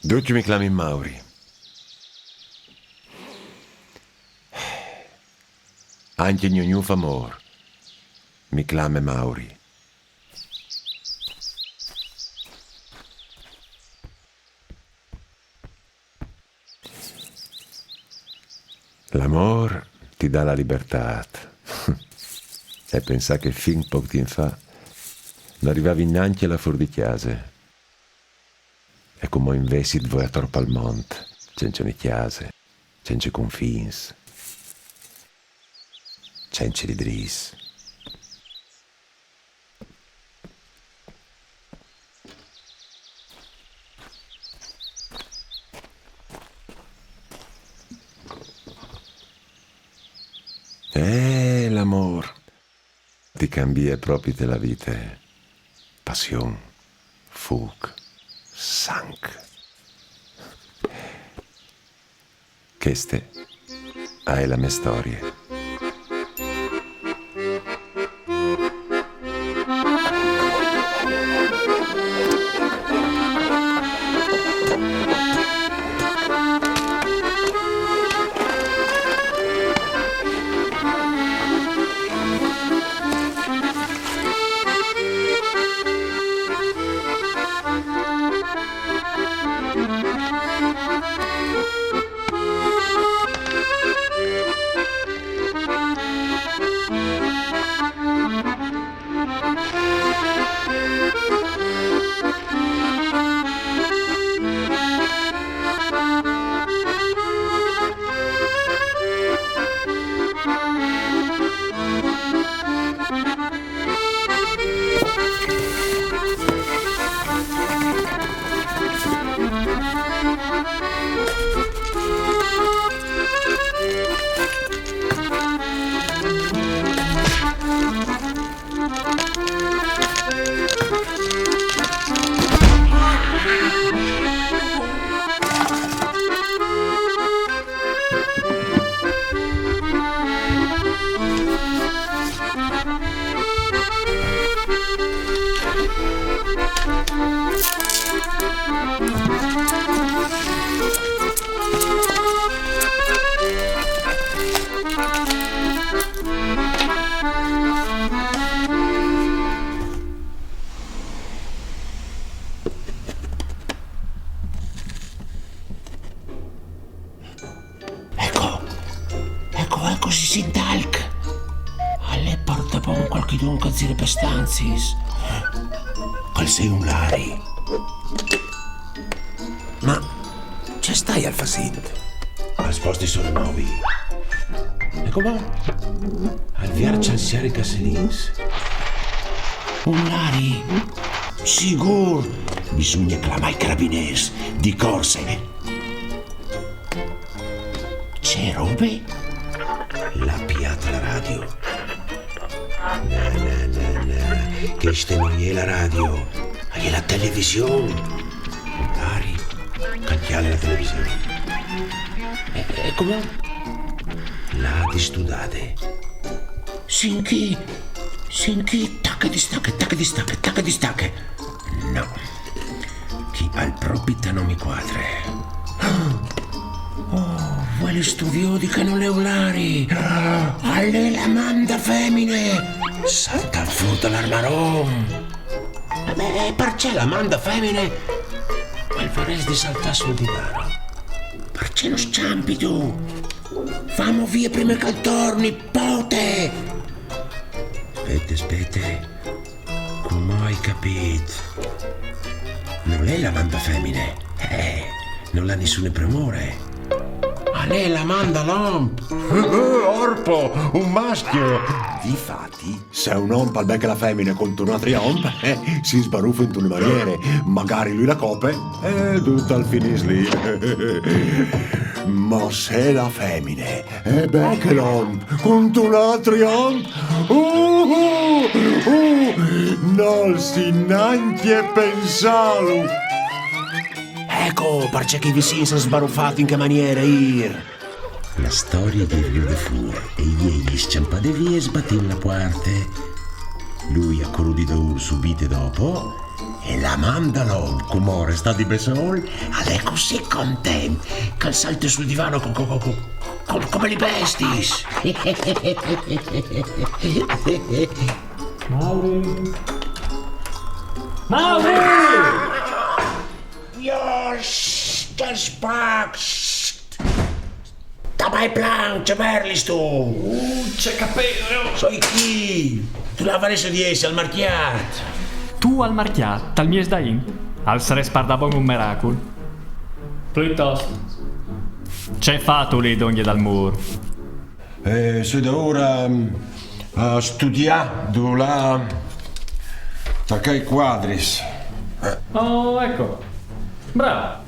Duci mi clami Mauri. Anche gnugnu fa amor. Mi clame Mauri. L'amor ti dà la libertà. E pensa che fin poco tempo fa non arrivavi neanche alla fuori di chiase. E come investit voi a troppo al monte, senza ne chiase, senza confins, senza ridris. L'amor ti cambia proprio della vita. Passion, fug, sang. Queste è la mia storia. Ecco si sindalc. Alle porta bon qualche dunque zire pestanzis. Qual sei un lari? Ma c'è stai al Fasint? As posti sono nuovi. E com'è? Al viarci al siari Casselins. Un lari? Sigur! Bisogna clamare i carabinieri di corse. C'è robe? La piata la radio. No. Questa non è la radio, è la televisione. Lari, cantiale la televisione. E com'è? La distudate. Sinchi, tacca di stacche. No, chi ha il propita non mi quadre. Oh, vuoi lo studio di canolari? Alle la manda femmine! Salta fuori dall'armaron! Beh, perché la manda femmine? Quel vorresti saltare sul divano. Perché non scampi tu? Famo via prima che torni, pote! Aspetta. Come hai capito? Non è la manda femmine. Non ha nessun premure. Lei la manda l'omp. Orpo, un maschio. Difatti, se un omp al becca la femmina contro una triomp, si sbaruffa in tutte maniere. Magari lui la copre e tutto al finis lì. Ma se la femmina becca l'omp contro una triomp, non si neanche pensalo. Ecco, perché chi vi si sono sbaruffati in che maniera, La storia di Rio de Fur e gli sciampate via e sbatteva la parte. Lui ha corruto subito dopo E la mandalo, come sta di besol, è così contenta che salta sul divano come li bestis. Mauri! Mauri! Jos, der spakst. Dabei plan, c'è Merlis tu. C'è capello! Soi chi? Tu la varese di esse al marchiat. Tu al marchiat, al mies dain, al sare spardavon un miracolo. Piuttosto. C'è fatto le donne dal muro. Sono da ora a studiare là perché i quadris. Oh, ecco. Bravo.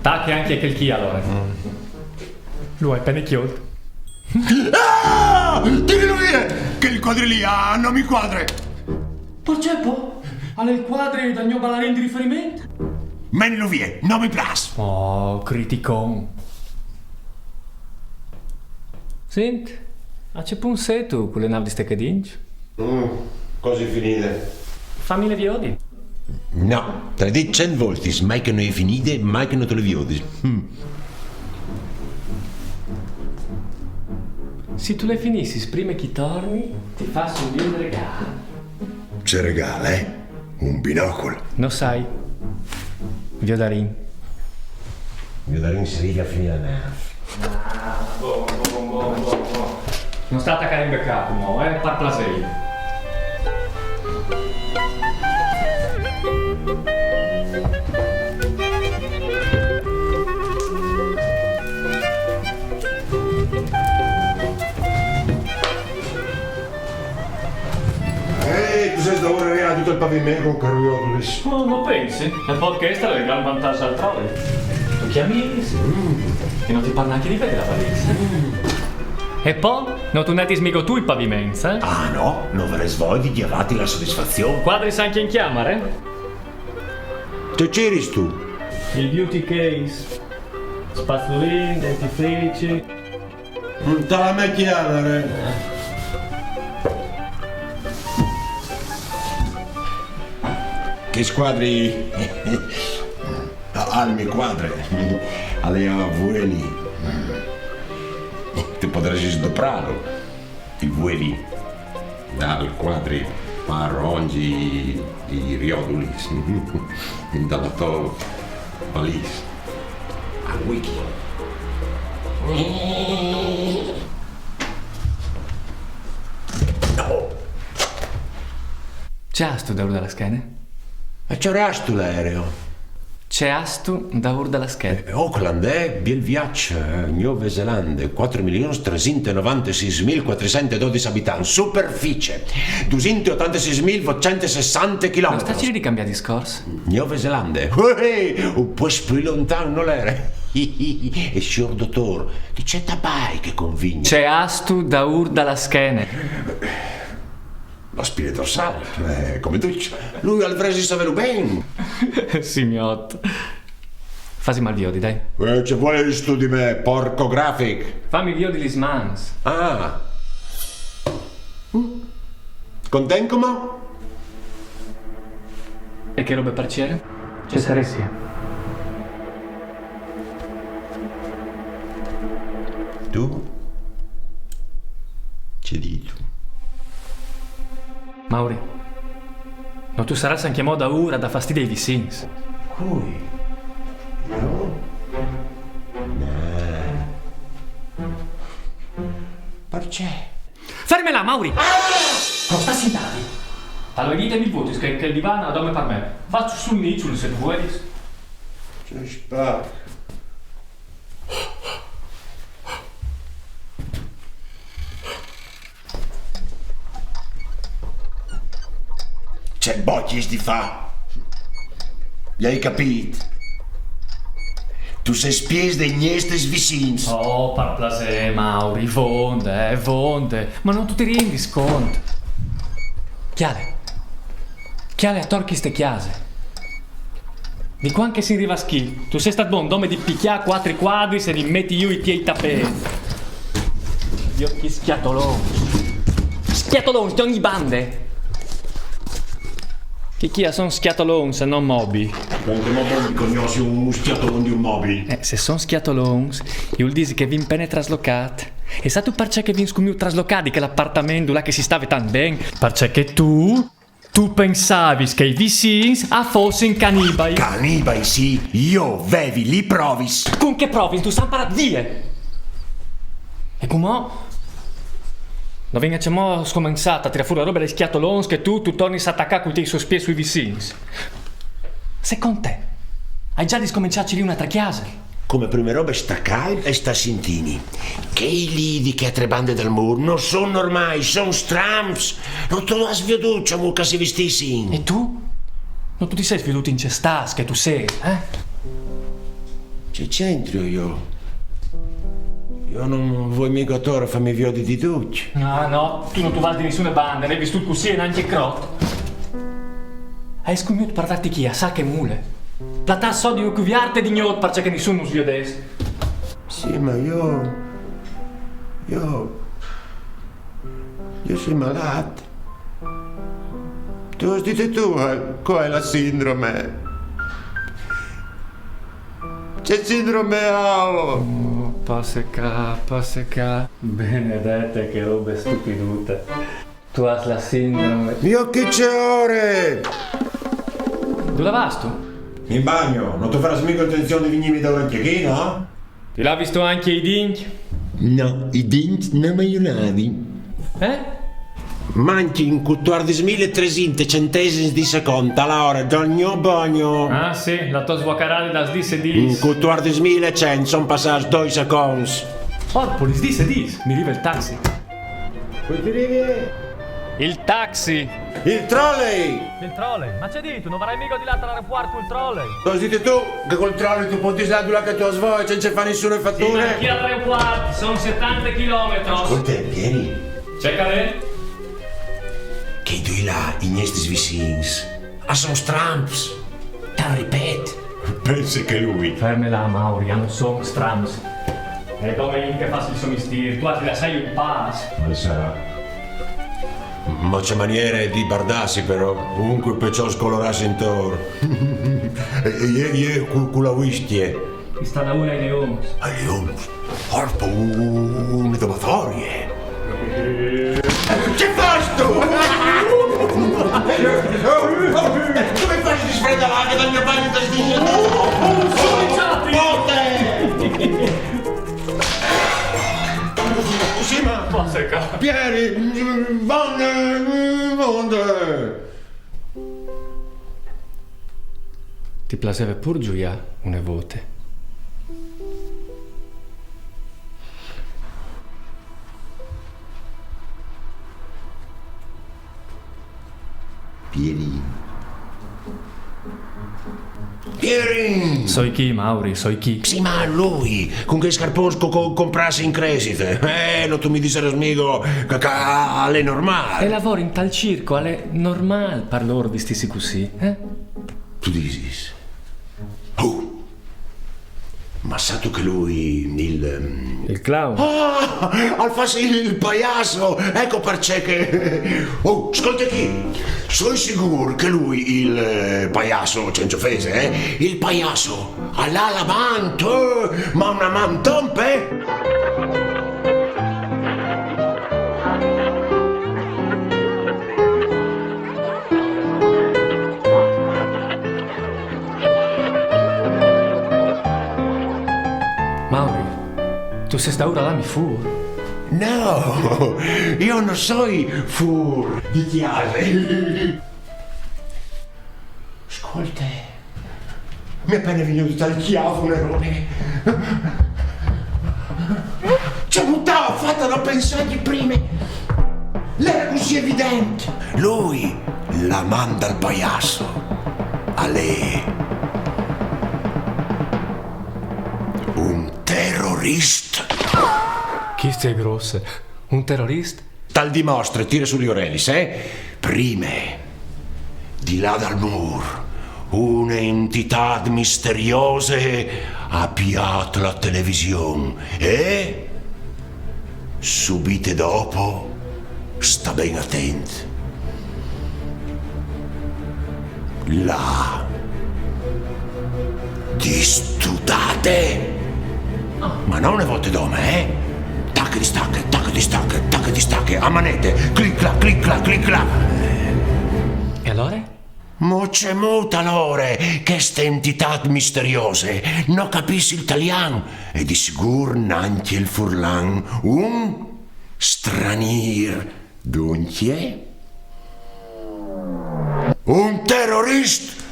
Tacchi anche quel chi allora. Lui è pennicchiolto. Ah! Tirilo via! Che il quadri lì non mi quadre! Perceppo? Alle il quadri dal mio ballarin di riferimento? Menilo via, non mi piace! Oh, criticon. Senti, a c'è un tu con le navi di steccadinci? Così finite. Fammi le viodi. No, tra te 100 volte, mai che non è finite, mai che non te le viodi. Se tu le finissi, prima che torni, ti faccio un mio regalo. C'è regala, eh? Un binocolo. Non sai? Viodarin. Mi darò in serie a finire la nave. Boh. Non sta attaccare in beccato, no, par plaser. Tu sei da ora a tutto il pavimento con carriotoli. Oh, non pensi? Il podcast è il gran vantaggio altrove. Tu chiami e non ti parla neanche di vedere la valigia. E poi non tu netti smigo tu il pavimento, eh? Ah no, non ve ne svogli di avati la soddisfazione. Quadri sa anche in chiamare? Te c'eri tu? Il beauty case, spazzolini, dentifrici. Non te la mai chiamare. Che squadri al mio quadre alle avueli. Tu potresti sdoprarlo. I vueli dal quadri marrongi i rioduli dalla tua valise al wiki. No. C'è astu da ur dalla schiena? E c'era tu l'aereo? C'è astu da ur dalla schiena. Auckland è bel viaggio, Nuova Zelanda, 4.396.412 abitanti, superficie 286.860 km. Non sta di cambiare discorso? Nuova Zelanda, un po' più lontano non era. E signor dottore, di c'è tabai che convince. C'è astu da ur dalla schiena. La spina dorsale, come tu. Lui al fresi sapeva bene. Simiotto. Fasi mal viodi, dai. Ci vuole studi di me, porco graphic. Fammi viodi l'ismans. Ah. Contento come? E che robe parciere? Ci saresti. Tu? Ci dici? Mauri, non tu sarai anche mo da ora da fastidio ai vicini. Cui? No? Perché? Fermela, Mauri! Non sta sentati. Allora ditemi il voto, che il divano dove per me. Faccio sul nicciolo se tu vuoi. C'è spazio. C'è bocchi di fa. Gli hai capito? Tu sei spies dei niestes vicins. Oh, par placer, Mauri, vonde. Ma non tu ti rendi conto. Chiale a torchi ste chiase. Di qua anche si rivaschi. Tu sei stato buon dome di picchiare 4 quadri se li metti io i tiei tappeti. Gli occhi schiatoloni, ti ogni bande. Che chi sono schiatoloni se non mobi? Quando mi conosci un schiatone di un mobile. Se sono schiatoloni, io dico che vi pene traslocat. E sa tu perché che vi scumiu traslocati che l'appartamento là che si stava tan bene? Perché tu pensavi che i vicini fossero cannibali. Cannibali, sì, io vevi li provis. Con che provi? Tu stai parati via. E come? Non venga mo scominciata a tirare fuori la roba dei schiatoloni che tu torni a attaccare con i tuoi sospiri sui vicini. Secondo te, hai già discominciato lì un'altra chiesa? Come prime robe sta Cal e sta Sintini. Che i lidi che a tre bande del muro non sono ormai, sono stramps. Non te lo sviaduccia, mucca si vestissi. E tu? Non tu ti sei svenuto in cestas che tu sei, eh? Che c'entro io? Io non vuoi mica ora farmi viodi di tutti. No, tu non tu vai di nessuna banda, ne hai visto così e neanche crot. Hai scomiuto per darti chi? A sa che mule. Platà so di un cuviarte di gnot perché nessuno si vedesse. Sì, ma io sono malato. Tu dite tu, qual è la sindrome? C'è sindrome AO. Passeca. Benedette, che robe stupidute. Tu hai la sindrome. Io che c'è ore? Dove vas tu? In bagno, non ti farai mica intenzione di venirmi davanti a chi, no? Ti l'ha visto anche i dinchi? No, i denti non mi aiutati. Manchi in 14.300 centesimi di seconda all'ora, d'ogni bagno. Ah sì, la tua svuocarale da sdisse In dis. 14.100 sono passati 2 secondi. Porpolis, disse dis. Mi arriva il taxi. Poi ti arrivi? Il taxi! Il trolley! Il trolley? Ma c'è di tu, non avrai mica di là tra l'aeroporto col trolley? Cosa dite tu? Che col trolley tu puoi disare là che tu svoi senza fare nessuna Sì, ma fattura? chi all'aeroporto? Sono 70 km. Ascolta, vieni. Cercale. Che due là, i nostri vicini. Sono stramps. Te lo ripeto. Pensi che lui. Fermela, Mauri, non sono strams. E come che fa il suo mestiere? Tu la sai un pass. Ma sarà. Ma c'è maniere di bardarsi però, comunque perciò scolorarsi intorno. E con la whisky. Ti sta da una ai leoni. A Leon, orpo, un domatorie. Che fai tu? Come fai di sfreddare dal mio bagno da Sì, ma Passeca. Pieri, vonde. Ti piaceva pur Giulia una voce? Pieri. Soi chi, Mauri, soi chi? Sì, ma lui, con che scarposco comprassi in crescite? Non tu mi diceres mica che è E normale. lavori in tal circo, è normale per loro vestirsi così, eh? Tu dici? Oh, ma sa tu che lui, Il clown? al farsi il pagliasso, ecco perché che... Oh, ascolta chi? Sono sicuro che lui, il pagliasso, senza offese, il pagliasso, ha la manto, ma una mantompe? Mauri, tu sei sta ora là mi fu? No, io non sono fur di chiave. Ascolta, mi è appena venuto dal chiavo Nerone. C'è buttava fatta da pensargli prima. L'era così evidente. Lui la manda al pagliasso. A lei. Un terrorista. Chi sei grosse? Un terrorista? Tal dimostra, tira sugli orelis, Prime, di là dal muro, un'entità misteriosa ha piato la televisione e, subite dopo, sta ben attento. là. Di studate. Ma non le volte d'ome, eh? Tacche di stacche, tacche di stacche, tacche di stacche, a manette, clic clac, clic clac, clic clac. E allora? Mo c'è molta lore che ste entità misteriose non capisci l'italiano e di sicuro neanche il furlan un stranier dunque un terrorista.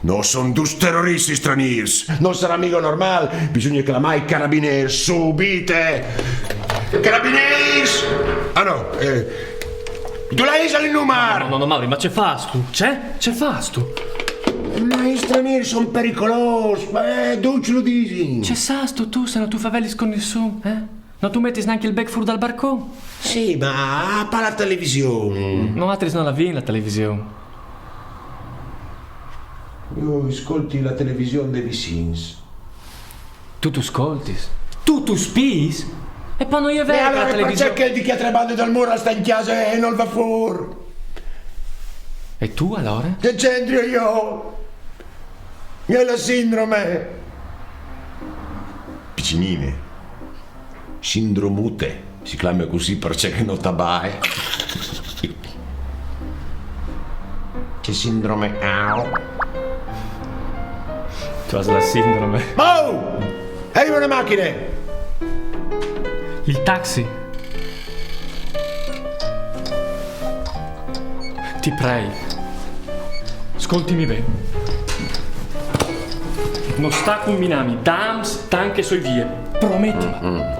Non sono due terroristi straniers, non sarà mica normale, bisogna chiamare i carabinieri subite. Carabinieri! Ah no, tu l'hai il numero! No, Mauri, ma c'è fasto? C'è fasto? Ma i stranieri sono pericolosi, tu ce lo dici? C'è sasto tu, se non tu favelis con nessuno, eh? Non tu metti neanche il bec fuori dal barcone? Sì, ma pa la televisione. Non altri non la vedi la televisione. Io ascolti la televisione dei vicini. Tu ascoltis? Tu spis? E poi non io E vedo la allora televisione. perché di che tre bande dal muro sta in chiesa e non va fuori? E tu allora? Che c'entro io? Io ho la sindrome. Piccinine. Sindromute. Si chiama così perché non tabai. Che sindrome ha? Tu hai la sindrome. Oh! Arriva una macchina! Il taxi. Ti prego. Ascoltimi bene. Non sta combinando dams tanche sui vie. Promettimi.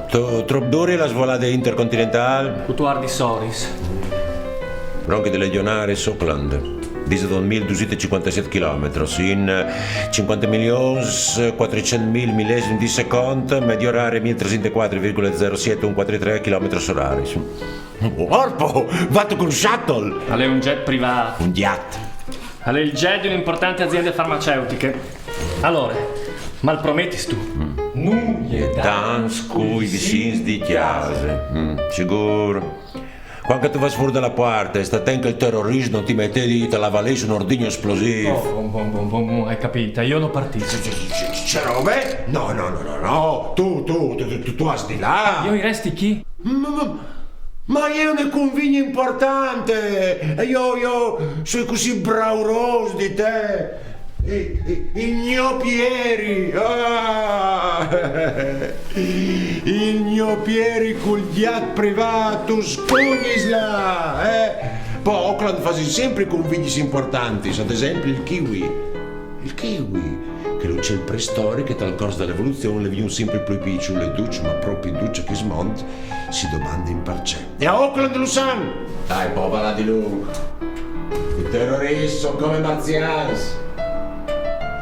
Trop dure la svolata intercontinental. Tu ardi soris. Ronche de legionare Auckland. 12.257 km in 50.400.000 millesimi di secondo, medio orario 1034,07143 km/h. Orpo! Vado con shuttle! È un jet privato. Un yacht! È il jet di un'importante azienda farmaceutiche. Allora, ma il promettis tu? Non gli Dans cui vicini di chiesa. Sicuro. Quando tu vai fuori dalla porta, sta attento che il terrorismo non ti mette dito la valese un ordigno esplosivo. Oh, hai capito, io l'ho partito. C'è robe? No. Tu hai di là. Io i resti chi? Ma io ne convegno importante. E io sono così brauroso di te. I gnoppieri. I gnoppieri col yacht privato. Scognisla. Poi Auckland fa sempre convegni importanti. Ad esempio il kiwi. Il kiwi. Che non c'è il preistorico che dal corso dell'evoluzione le viene sempre più piccole le duce, ma proprio in duce che smont si domanda in parce. E a Auckland lo sanno! Dai, povera di lungo! I terroristi sono come marziani!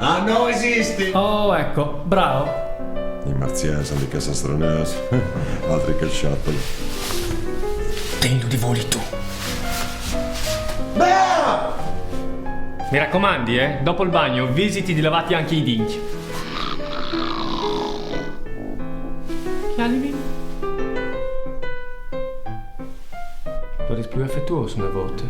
Ah, no, esisti! Oh, ecco, bravo. I marziani sono mica astronauti, altri che il shuttle. Tenlo di voli tu. Beh! Mi raccomandi, dopo il bagno visiti di lavati anche i denti. Chialimi. Tu eri più affettuoso una volta.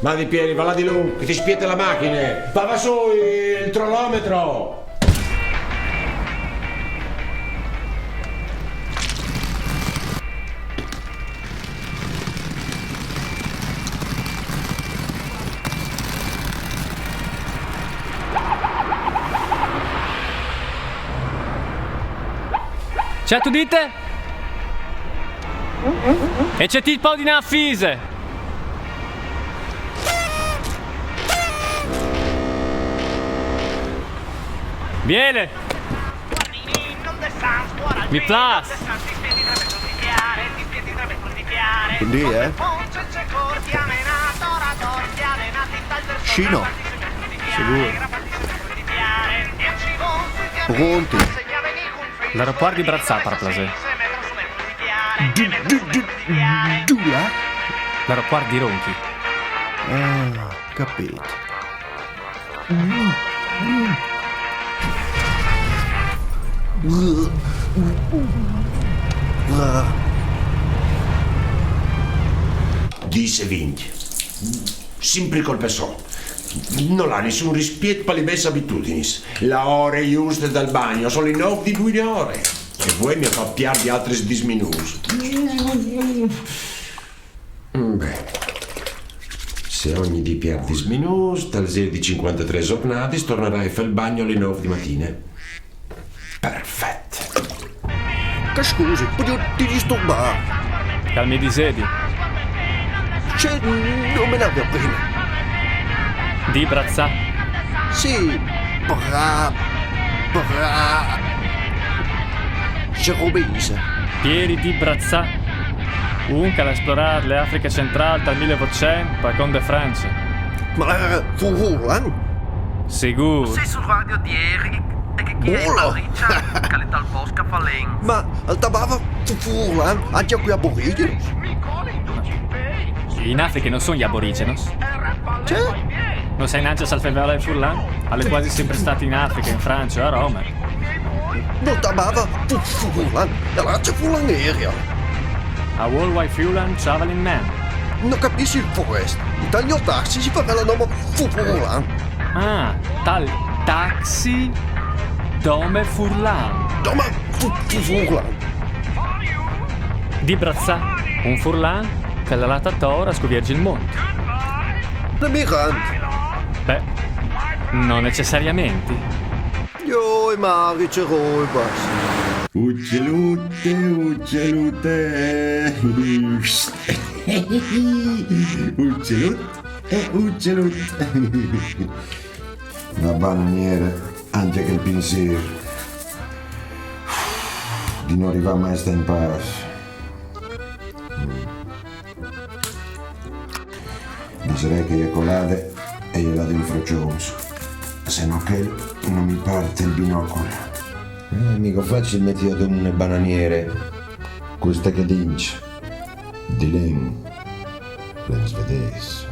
Ma di Pieri, va là di lungo, che ti spiete la macchina! Va su il tronometro! C'è tu dite? E c'è tipo di una fise. Viene! Mi piace! Quindi Scino. Sicuro. Pronti. L'aeroporto di Brazzà, per plase. Giulia? L'aeroporto di Ronchi. Capito. Disse vinci. Sempre colpa sua. Non ha nessun rispetto per le mie abitudini. La ora giusta dal bagno sono le 9 di 2 ore. E voi mi fate piardi altre 10 minuti. Beh, se ogni di piardi 10 minuti, dal 0 di 53 giornate, tornerai a fare il bagno alle 9 di mattina. Perfetto. Che scusi, voglio ti disturbare. Calmi di sedi. C'è non me l'abbia prima. Di Brazzà. Sì, c'è Robesa. Pieri di Brazzà. Un che ha esplorato l'Africa centrale dal 1800 per con de Francia. Ma fu Roland? Sicuro. Sei sul radio di ieri e che chi è Buono. la riccia che le dal bosco a Falen. Ma al tabava fu Roland, anche qui a Borigeno. In Africa non sono gli aborigenos. C'è? Non sai neanche Salfevella e Furlan? Alle quasi sempre stati in Africa, in Francia, a Roma. Non tabava fu Roland, e là c'è fu l'aereo. A Worldwide Fulan Traveling Man. Non capisci il forest. In taglio taxi si fa la nome fu Roland. Ah, tal taxi Dome Furlan. No, ma fu Roland. Di Brazzà, un Furlan che la latatora scovierge il monte. Le miranti. Beh, non necessariamente. Io e Mari c'è basta. Uccelute, uccelute. Uccelute. La bananiera, anche che il pensiero di non arrivare mai a sta in pace. Diserei che io colade e io la devo froccionzo. Se no che non mi parte il binocolo. Mica faccio il metodo come bananiere. Questa che dice. Di len svedese.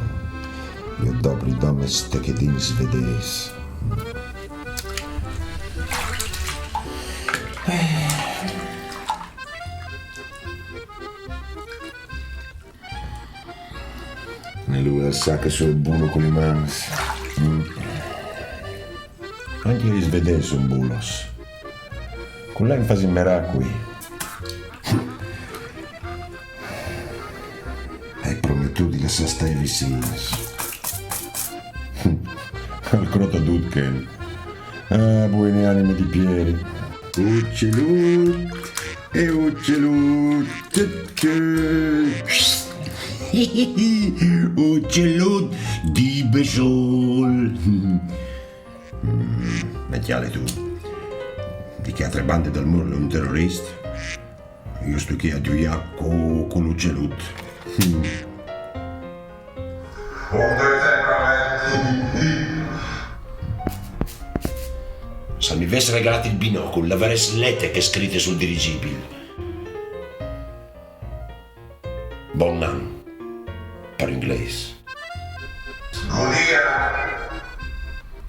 Io dobri dome ste che din svedese. E lui sa che sono buono con le mani. Anche gli svedesi sono bulos. Con l'enfasi miracoli. Hai promesso di lasciare stare vicino. Al crota Dutken. Ah, buone anime di Pieri. Uccelut e uccelut. Uccelut di Besol. Ma chiale tu. Di che altre bande dal muro un terrorista? Io sto qui a Duiacco con l'uccelut. Se mi avessi regalato il binocolo, l'avresti letto che è scritte sul dirigibile. Bon an, per inglese.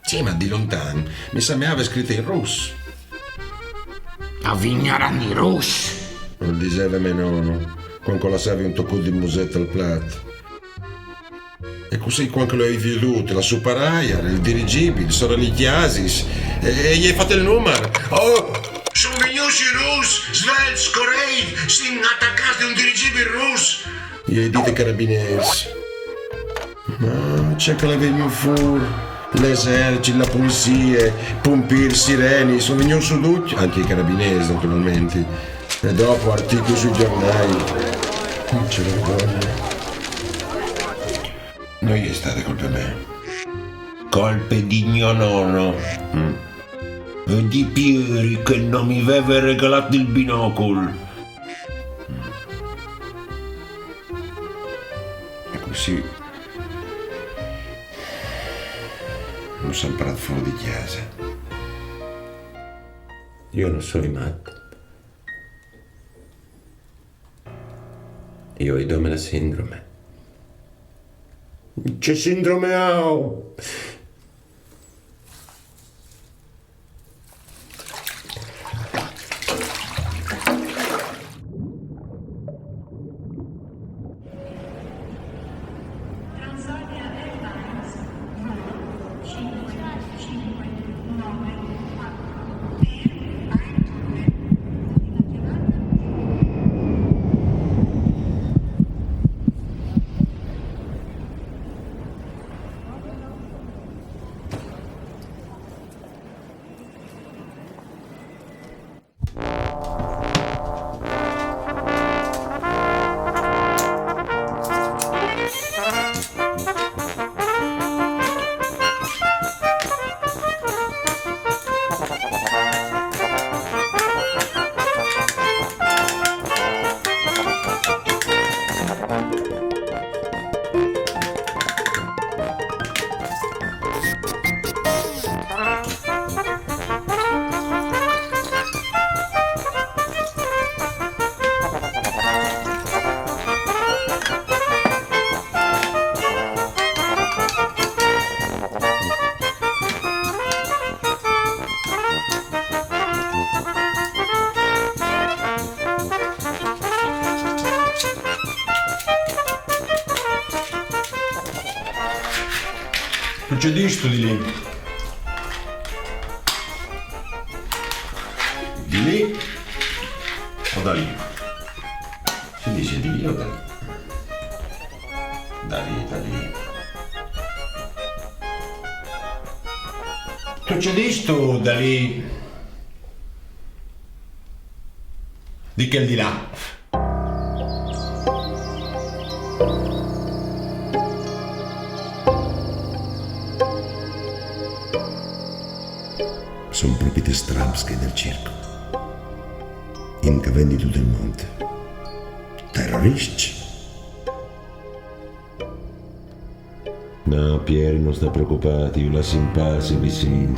Sì, ma di lontano mi sembrava scritto in russo. A vignaran di russo. Non diceva mio nonno, quando lasciavi un tocco di musetto al piatto. E così quando lo hai veduto, la superaia, il dirigibile, sono gli chiasis, e gli hai fatto il numero. Oh! Sono venuti russi, svelti, correi, si attaccati a un dirigibile russo. Gli hai detto carabinieri. Ma c'è che le vengono fuori. L'esercito, la polizia, pompieri, sireni, sono venuti su tutti, anche i carabinieri naturalmente. E dopo articoli sui giornali. Non c'è vergogna. Non gli è state colpe mie. Colpe di mio nonno. E di Pieri che non mi aveva regalato il binocolo. E così non sono imparato fuori di chiesa. Io non sono matto. Io ho la sindrome. C'è sindrome AO. c'è disto di lì? Di lì o da lì? Si dice di lì o da lì? Da lì, da lì. Tu c'è disto da lì? Di che di là? Sono proprio te stramsche del circo. In che vendi tutto il monte. Terroristi. No, Pieri, non sta preoccupato, io la simparsi vicino.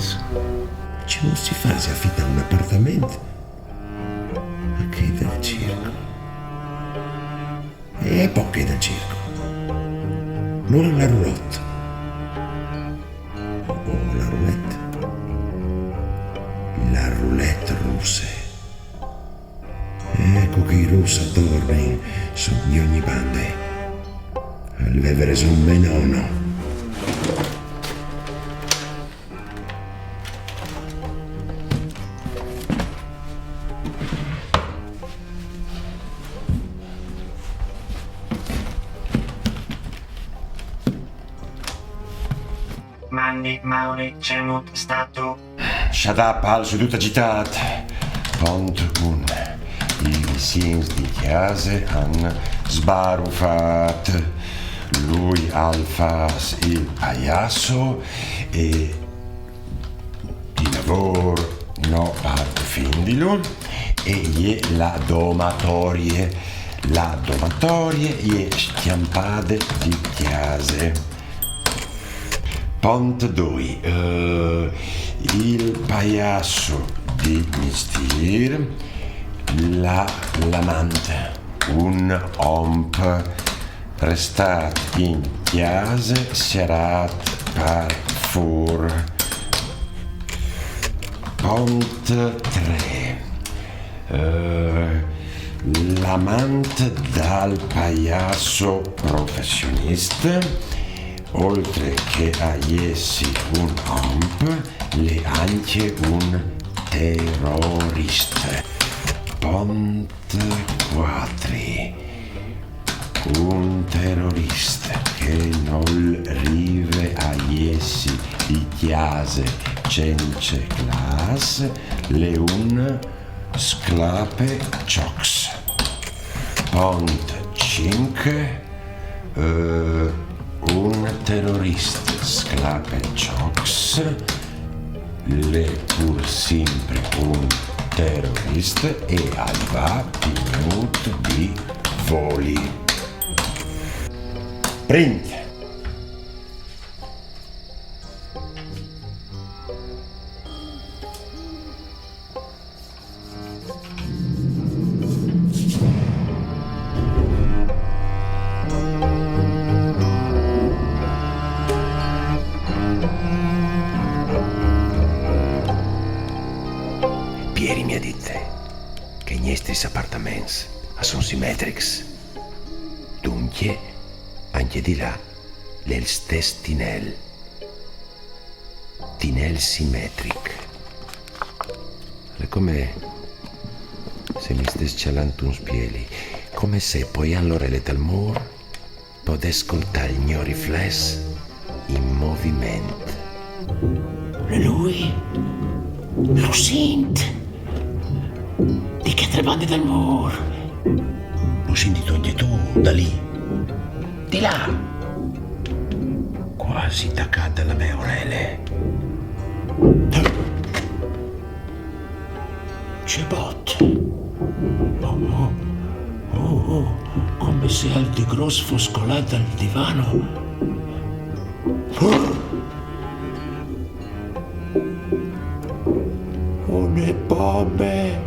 Ci non si fa se affitta un appartamento. Ma che del circo? E poi che del circo? Non è la roulotte. Oh, la roulette. La roulette russe. Ecco che i russi attorno sono di ogni bande. Il vivere sono menono. Manni, Mauri, Cemut, Statu. Shut up, al seduta agitata. Pont un. I vicini di chiesa hanno sbarufat. Lui alfas il pagliasso e di lavoro no parte findilo e gli la domatorie gli stiampade di chiese. Pont 2. Il pagliasso di Mistir, l'amante, un omp restat in chiase serat par fur. Pont 3. L'amante dal pagliasso professionista, oltre che a essi un omp, le anche un terrorista. Pont 4. Un terrorista che non rive a essi di chiase cence class, le un sclape ciocs. Pont 5. Un terrorista sclape ciocs, le pur sempre un terrorista e alba minut di voli. Print. Pieri mi ha detto che i nostri appartamenti sono simmetrici. Dunque, anche di là, le stesse tinel simmetric. È come se mi stessi cialando un spieli, come se poi all'oreletta al muro potessi ascoltare il mio riflesso in movimento. Lui lo sente di che tre bande dal muro. Lo senti anche tu da lì? Di là Quasi taccata alla mia orele. c'è bot. Come se al di grosso fosse colato al divano. Une bombe.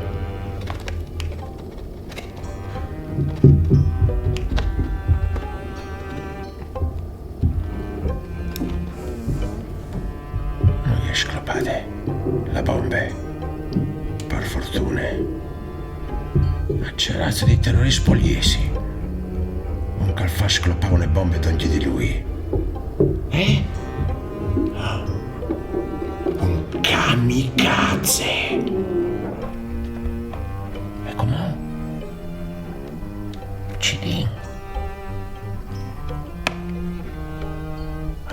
Non è sclopate. La bombe. Per fortuna. Ma c'è razza di terroristi poliesi. Un calfà sclopava le bombe d'ogni di lui. Un kamikaze. E com'è? Cidin.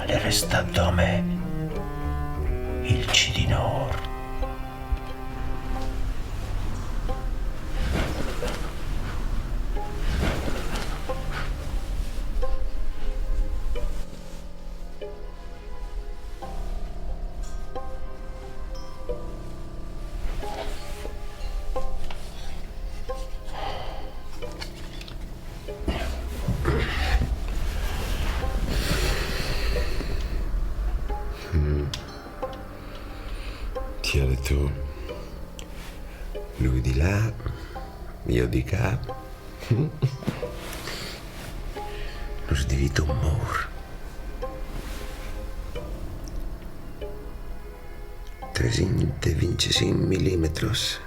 Le resta da me il Cidinor. Tieni tu, lui di là, io di qua. Nos divide un mur. 325 milímetros.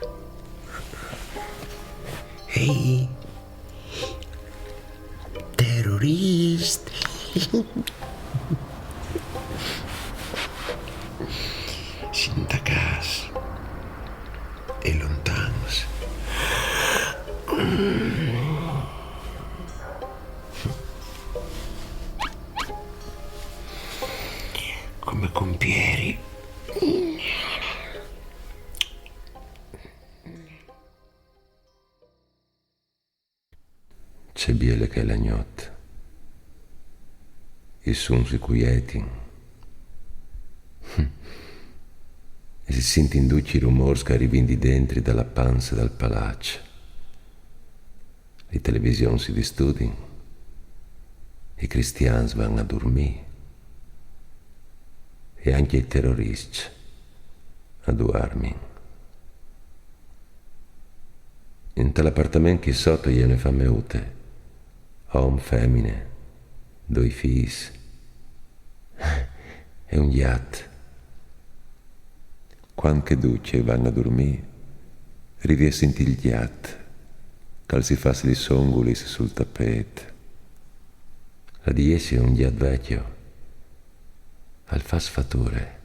Ehi, terroristi. Sintacas e lontanos. Come compieri. C'è biele che è la notte. I suoni si quieti. E si sente induci i rumori che arrivano di dentro dalla panza dal palazzo. Le televisioni si distudiano. I cristiani vanno a dormire. E anche i terroristi a dormire. In tell'appartamento che sotto gliene fa meute. Uomo, femmine, 2 figli. E un yacht. Quando che duce vanno a dormire, arrivi a sentire il yacht, che si fa gli songoli sul tappeto. La di essi è un yacht vecchio, al fa sfatore.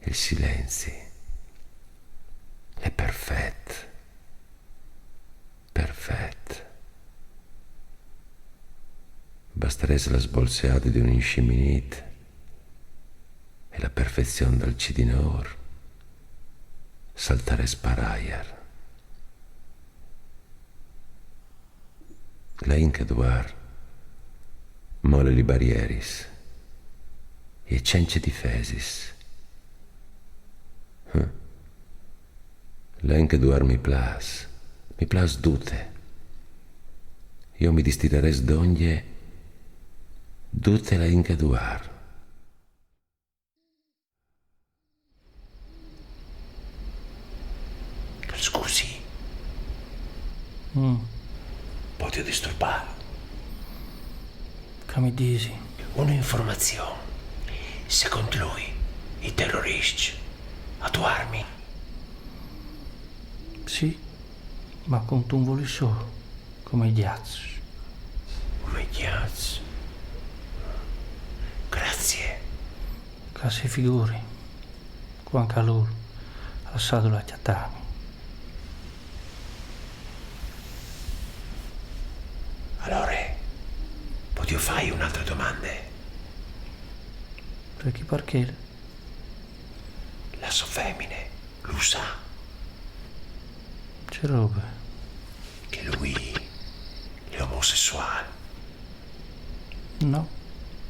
Il silenzio è perfetto, perfetto. Basterebbe la sbolseata di un insciminito e la perfezione del Cidinor, saltare sparaiar. La inca duar, mole li barrieris, e cence difesis. La inca duar mi plas dute. Io mi distilleres d'ogni, dute la inca duar. Scusi. Posso disturbare? Che mi dici? Un'informazione. Secondo lui, i terroristi attuarmi. Sì, ma con un voli solo, come gli altri. Come ghiaccio. Grazie. Che si figuri, quanto a loro, alzato la chiattami. Allora, posso fare un'altra domanda? Perché? La sua femmine lo sa C'è roba. che lui è omosessuale. No,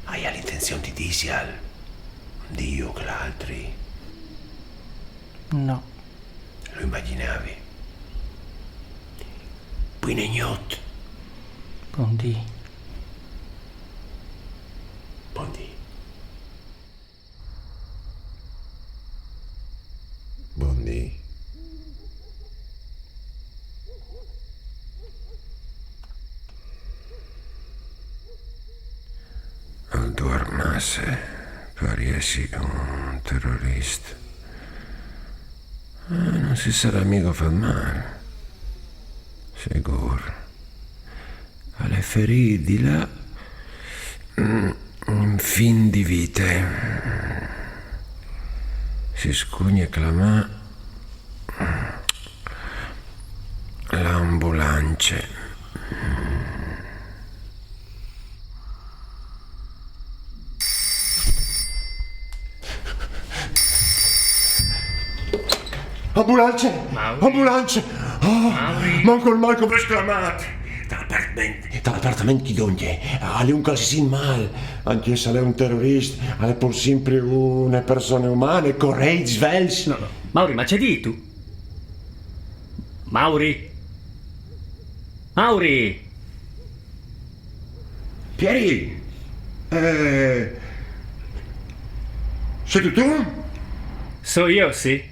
Hai l'intenzione di dirsi al Dio che l'altri no, lo immaginavi? Poi ne gnot. buondì. Buondì. Buondì. Al dormasse pariesi un terrorista. Non si sarà mica fatto male. Sicuro. Alle ferite di là un fin di vite. Si scugna clamà l'ambulance. Ambulance! Mauri. Ambulance! Oh, manco il mal come esclamat! Dall'appartamento di donde? Alle un calcin mal. Anche se lei è un terrorista, è pur sempre una persona umana, correi, svels. No, no. Mauri, ma c'è di tu? Mauri? Mauri! Pieri! Sei tu? So io, sì.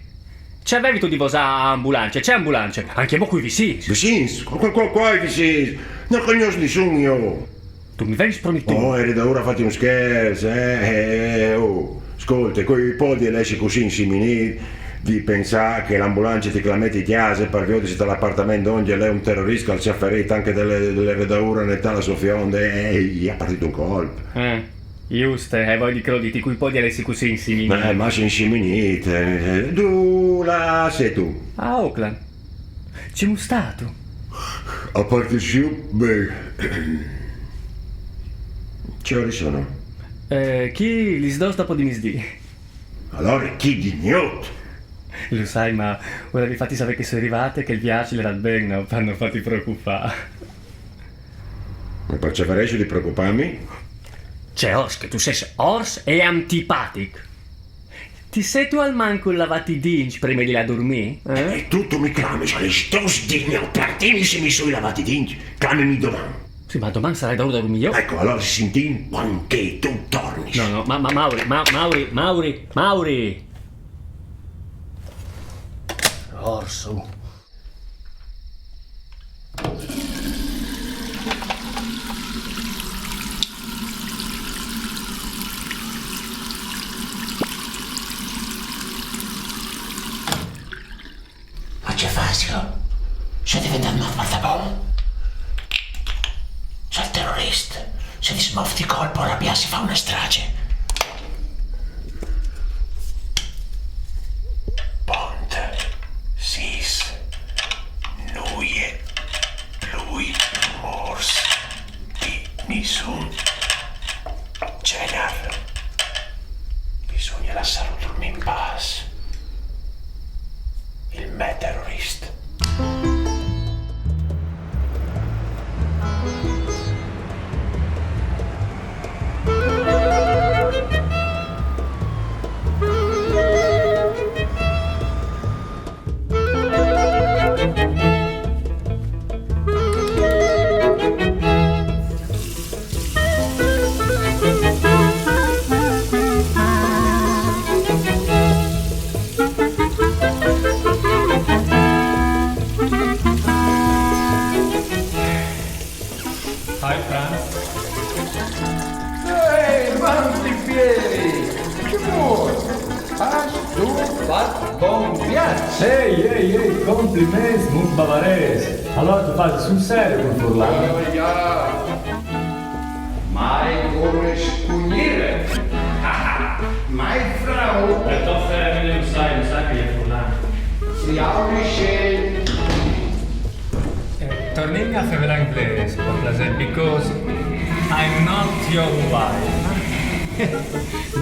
C'avevi tu di vosa ambulance? C'è ambulance? Anche mo qui vicino. Vicins? Qua è vicins? Non conosco nessuno io. Tu mi vedi spromettuto? Oh, eri da ora fatti un scherzo, oh. Ascolta, quei podi esci così insiminiti di pensare che l'ambulanza ti clametti in chiesa per vedersi dall'appartamento donde lei è un terrorista che ci ha ferito anche delle redaure nel tale sua fionde e gli ha partito un colpo. Giusto, e voi di crediti cui podi essi così insiminiti? Ma sei insiminite. Tu là sei tu. A Auckland. Ci mu stato. A parte sì, beh. Che ore sono? Chi li sdo dopo di misdì? Allora chi di gnot? Lo sai, ma ora vi fatti sapere che sono arrivate e che il viaggio era bene, non fanno fatti preoccupare. Ma perceveresci di preoccuparmi? C'è Ors, che tu sei Ors e antipatic. Ti sei tu al manco lavati i dinci prima di la dormire? E tutto mi clami, c'è le stos di gnot, partimi se mi sono lavati i dinci, clamami domani. Sì, ma domani sarai da dormire io? Ecco, allora si senti quando tu torni. No, ma Mauri! Orso. Ma c'è Fasio? C'è diventato un guardabon? C'è il terrorista? Se ti smoffi colpo rabbia si fa una strage. Ponte, sis, nuie, lui, mors, di nessun, genar. Bisogna lasciarlo dormire in pace. Il me terrorista. Hi, Franz. Ehi, Mantipieri! Che vuoi? Has tu fatto buon viaggio? Ehi, complimenti, molto bavarese. Allora tu fai sul serio con Furlano? Ja, mai come spugnire. Mai Frau, Per te femmine lo sai che è Furlano. si aurisce. Torniamo a fare inglese, because I'm not your wife.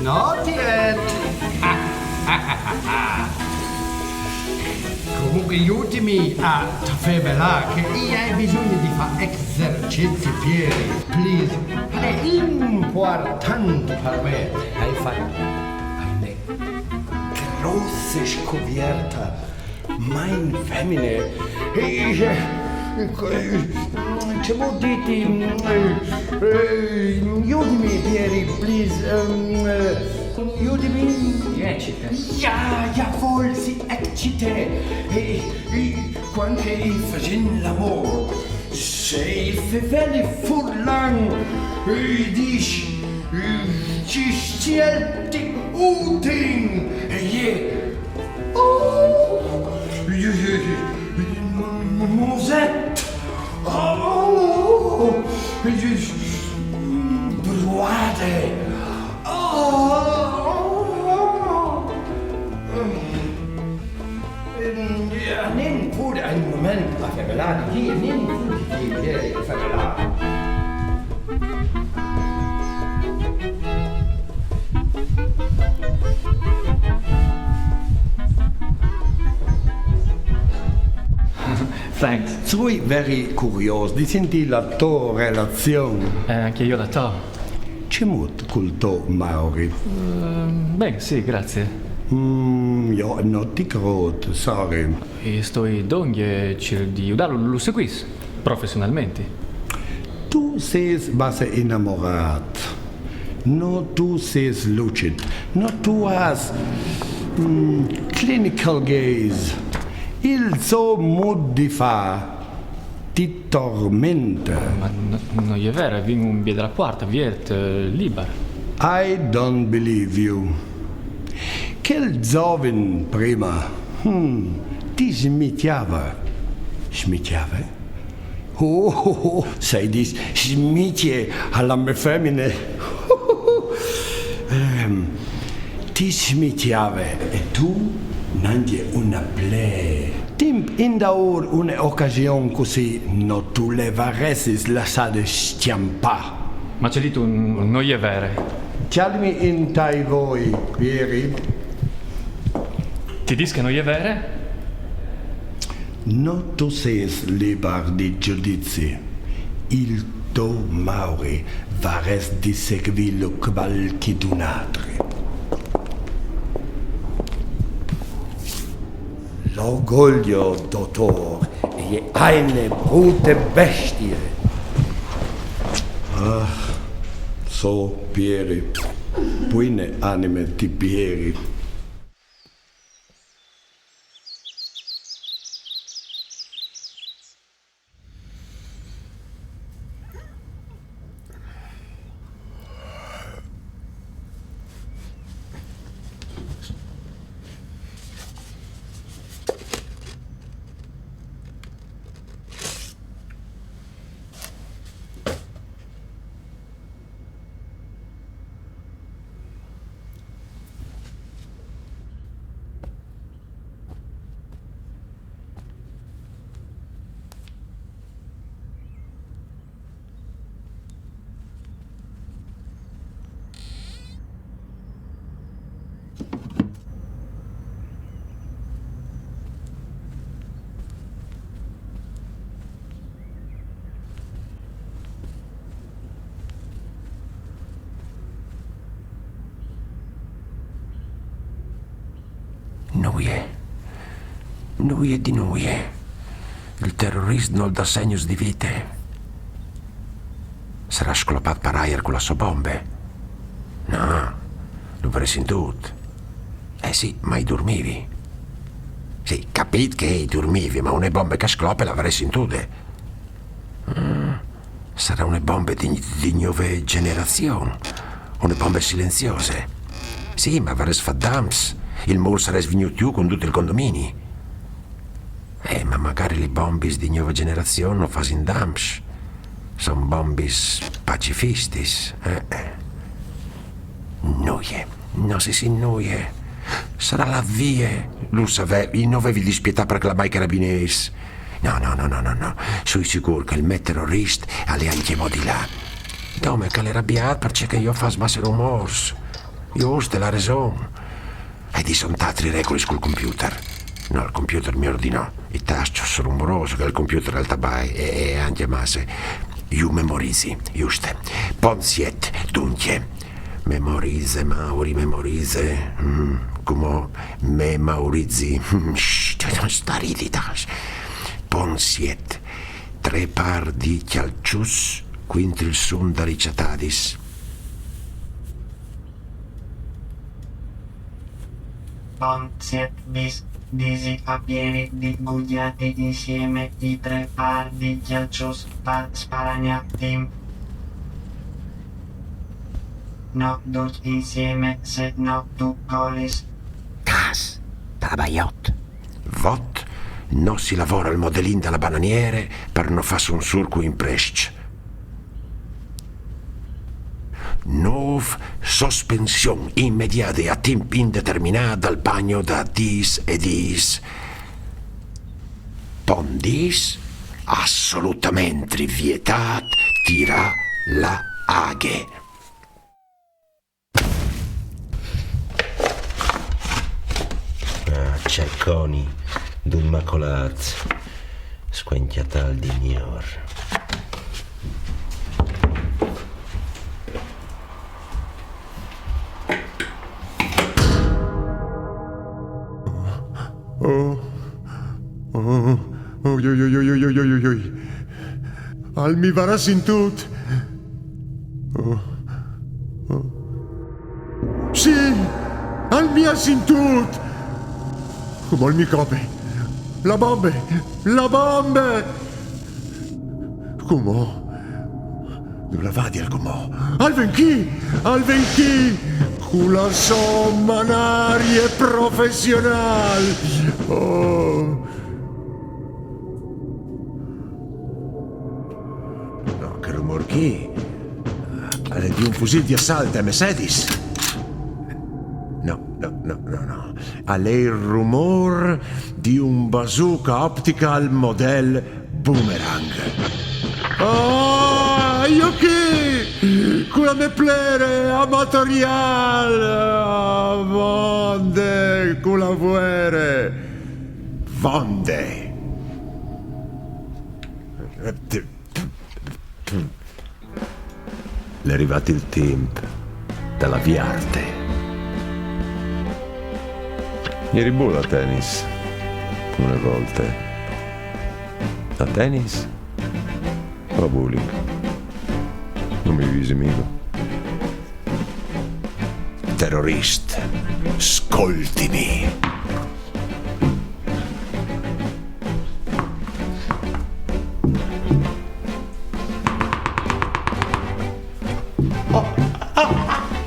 Not yet. Comunque aiutami a favela che io hai bisogno di fare esercizi, Pieri, please. È importante per me. Hai fatto eine große Scoperta. Mein Femmine. Che vuol dirti? Aiutami, Pieri, please. Aiutami. Eccita. Ja, voll, si eccite. Quando facendo l'amore, sei feveli furlan, dici, ci scelti uting, Musette! Oh! Bruate! hier, nimm die, fai là. Thanks. Zwei very curios, di senti la tua relazione. Anche io la to. C'è molto col tuo Mauri. Beh, sì, grazie. Ja, non ti credo, sorry. E sto donge di aiutarlo, lo seguis professionalmente. Tu sei base innamorato. No, tu sei lucid. No, tu has clinical gaze. Il suo modo di fa ti tormenta. Ma non è vero, vengo un via della quarta, viet libera. I don't believe you. Quel giovane prima ti smitava. Smitava? Oh, sai di smitie alla mia femmine. Ti smitava e tu non c'è una play. Timp in da un'occasione così non tu le varessi lasciare schiampare. Ma c'è lì tu non è vero. Chiamami in tai voi, Pieri. Ti dici che non è vero? Non tu sei libero di giudizi. Il tuo Mauri varesse di seguire qualcun altro. L'orgoglio, dottor, è una brutta bestia. Ah, so, Pieri, buone anime di Pieri. Noi e di noi. Il terrorista non dà segni di vita. Sarà sclopato per aria con la sua bomba. No, lo avrei tutto. Sì, ma dormivi. Sì, capite che dormivi, ma una bomba che sclopa l'avrei sentute. Sarà una bomba di nuove generazioni. Una bomba silenziosa. Sì, ma avrei fatto dams. Il muro sarà svenuto più con tutto il condominio. Ma magari le bombis di nuova generazione non fanno in dams. Sono bombis pacifistis. Noie, non si noie. Sarà la via. Lo sapevi, non avevi dispietà per clamare i carabinieri. No. Sono sicuro che il terrorista alle anche di là. Dove che le arrabbiato perché io faccio massa rumors. Io ho la ragione. E di sono altri regole sul computer. No, il computer mi ordinò. I tasti sono rumorosi che il computer al tabai e anche massa. Io memorizzi, giusto. Ponziet, dunque. Memorizze, Mauri, memorizze. Come memorizzi. Stariditas. Ponziet. 3 par di chialcius, quintril sunda ricciatadis. Ponziet bis disi a piedi di gugliati insieme i 3 par di chialcius par sparagnati. No, tutti insieme, se no tu golis. Cas, tabaiot. Vot, non si lavora il modellin della bananiere per non fare un surco in presce. Nov sospensione immediata a tempo indeterminato al bagno da dis e dis. Pondis assolutamente vietat tira la aghe. Cecconi d'un macolat, squenchiatal di mior. Oi. Al mi varas in tut. Sì, al mia sintut. Come al mi cope. La bombe. Come? Dove vadi al comò? Al venchi. Con la somma professional. Oh. No, che rumor chi? È di un fusil di assalto a Mercedes. No. A lei il rumor di un bazooka optical model Boomerang. Ah, io chi? Quella me plere amatorial. Vonde, con la vuere. Vonde. È arrivato il tempo della viarte. Ieri buona a tennis, una volta. A tennis o a bowling? Non mi visi mica. Terrorist, ascoltimi.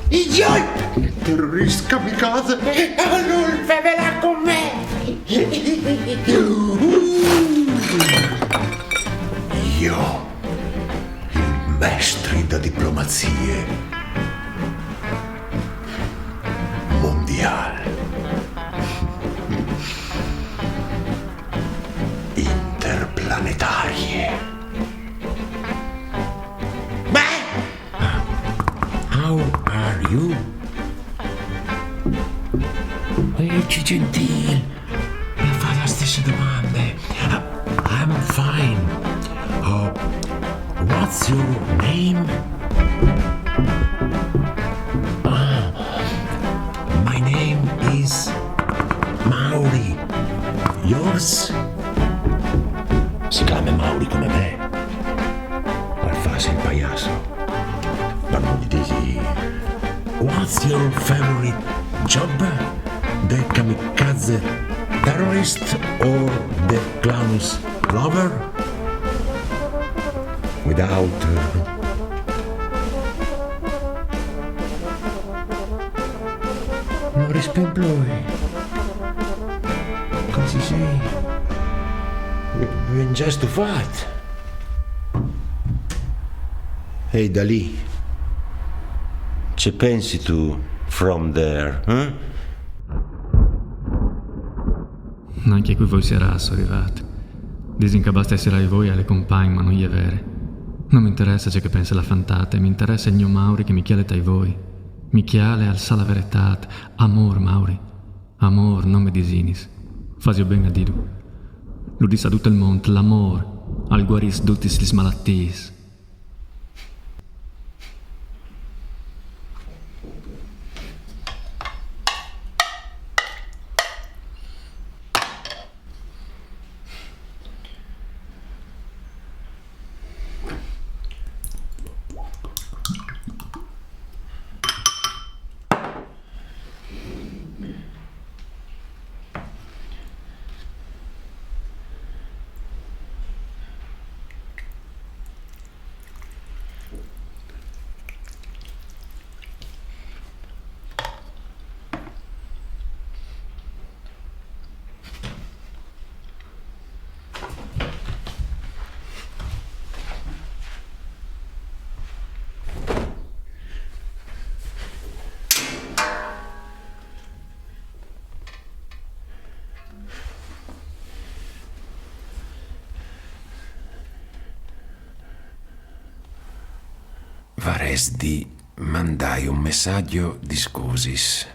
Idiot! Terrorist kamikaze! Allora, con me! Io, il maestro da diplomazie mondiale, interplanetarie. How are you? Ehi, gentil, mi fai la stessa domanda. I'm fine. What's your name? My name is Mauri. Yours? Si chiama Mauri come me. Ma fai il pagliasso. Ma non gli dici. What's your favorite job? The kamikaze terrorist or the clown's lover? Without non risplendoi. Così sei. Ben già stufato. Ehi, da lì. Ci pensi tu from there, eh? Anche qui voi siarasso arrivate. Disin che basta essere voi alle compagne, ma non gli è vere. Non mi interessa ciò che pensa la fantate, mi interessa il mio Mauri che mi chiale dai voi. Mi chiale al sa la verità. Amor, Mauri. Amor, non me disinis. Fasio ben a didu. Lo dis a tutto il mondo, l'amor, al guaris tutis lis malattis. Varesti mandai un messaggio di scusis.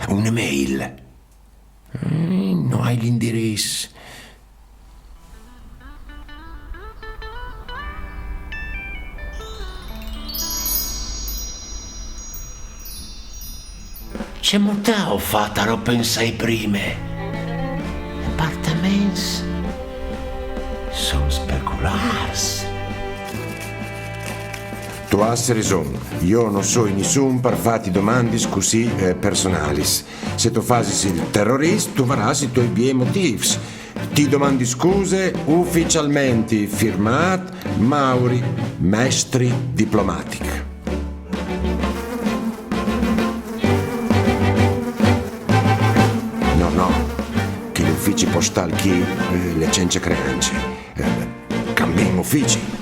Un'email. Non hai l'indirizzo. C'è molta ho fatta, non pensai prime. Appartamenti sono speculars. Tu has raison. Io non so nessun per fatti domande così personalis. Se tu fasi il terrorista, tu varràs i tuoi bei motivi. Ti domandi scuse ufficialmente firmat Mauri, Mestri Diplomatic. Che gli uffici postali chi le cenze creanze. Cambiamo uffici.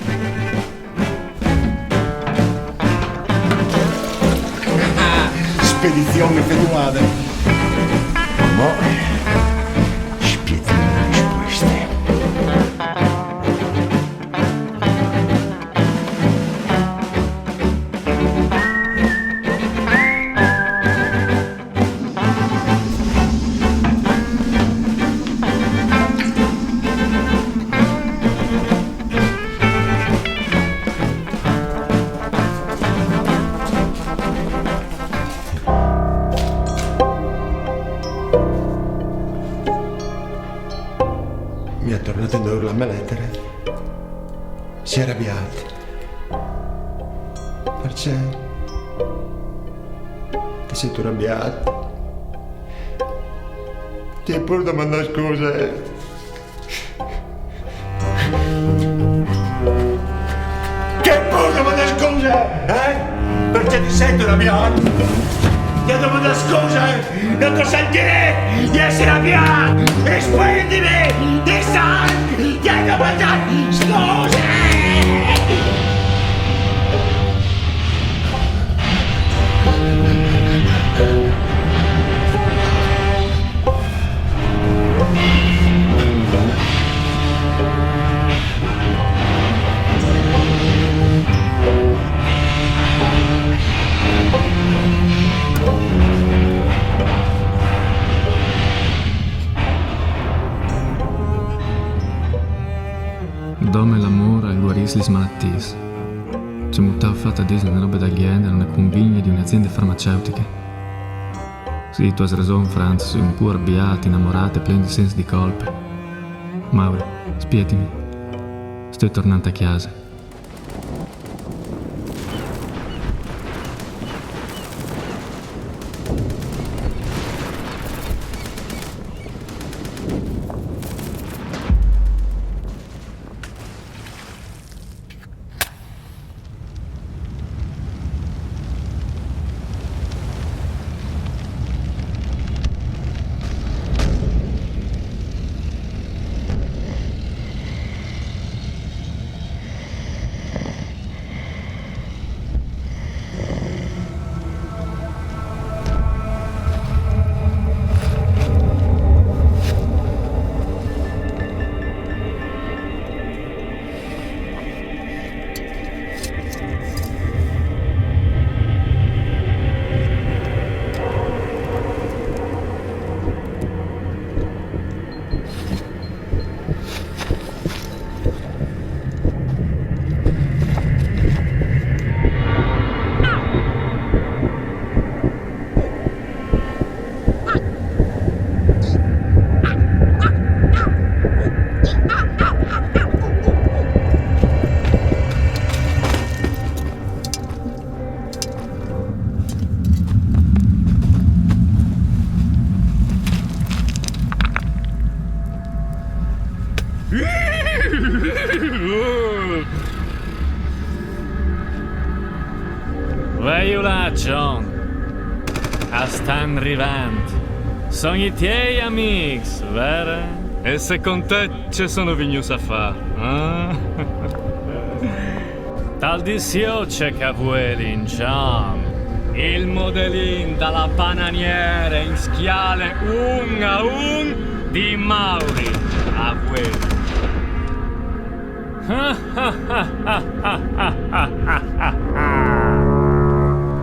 Spedizione effettuata. Mo spietiamo le risposte. Mi è tornato in oro la mia lettera. Si è arrabbiato. Perché? Ti sei tu arrabbiato? Ti hai pure da mandare scuse. Che pure da mandare scuse? Perché ti sento arrabbiato? Ti ho dovuto scuse! Non ti sentire di essere arrabbiato! Esprendimi! Ti sai! Ti ho dovuto scuse! Dome l'amore al guaris lis malattis. C'è molta fatta a dire una roba d'azienda, non è convegno di un'azienda farmaceutiche. Sì, tu hai ragione, Franz, sei un po' arrabbiato, innamorato e pieno di senso di colpa. Mauro, spietimi. Sto tornando a casa. Vai là, John. Stan arrivando. Sono i tuoi amici, vero? E se con te ci sono venuto a fare, Tal di c'è Cavuelin, John. Il modellin dalla bananiera in schiale un a un di Mauri a quelli.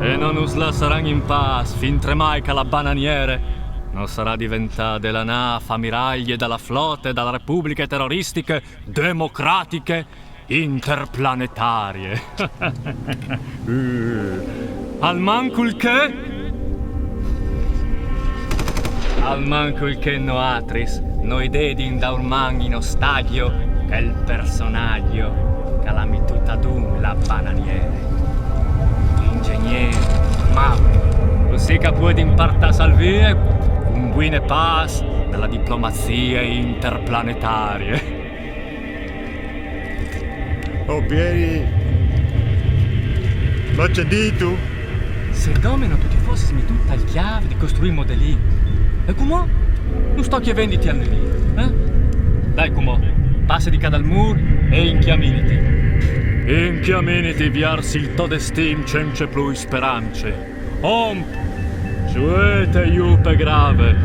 E non us lasseranno in pace finché mai che la bananiere non sarà diventata la NAF, ammiraglie della flotta e dalla repubbliche terroristiche democratiche interplanetarie. Al mancul che noatris, noi dedin da un manghino stagio che il personaggio che la mitutadun la bananiere. Ingegnere, ma così che può imparta salvie un buone pass della diplomazia interplanetaria. Oh Pieri, ma c'è di tu? Se domino tutti fossi tutta il chiave di costruire modelli. E come? Non sto che venditi al lì, eh? Dai come, passi di cada al muro e inchiaminiti. Inchiaminiti viarsi il to destin cence plus sperance. Omp, ciuete iupe grave,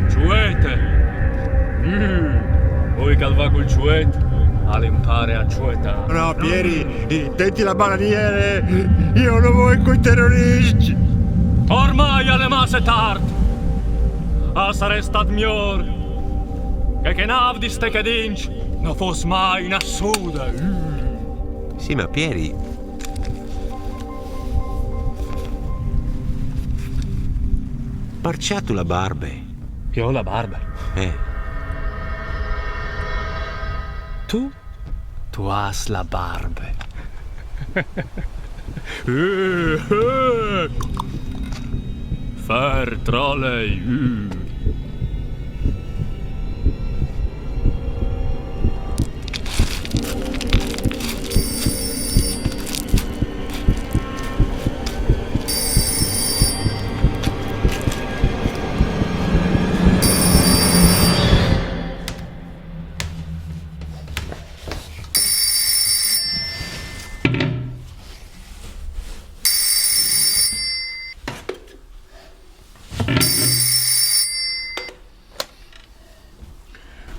ciuete. Voi calva col ciuete, all'impare a ciueta. No, Pieri, intenti la bananiere, io non voglio coi terroristi. Ormai alle masse tardi. A sarei stat miglior che nav di ste cadinci non fosse mai in assuda. Sì, ma Pieri... Parciato la barbe. Io ho la barba. Tu has la barbe. Fair trolley.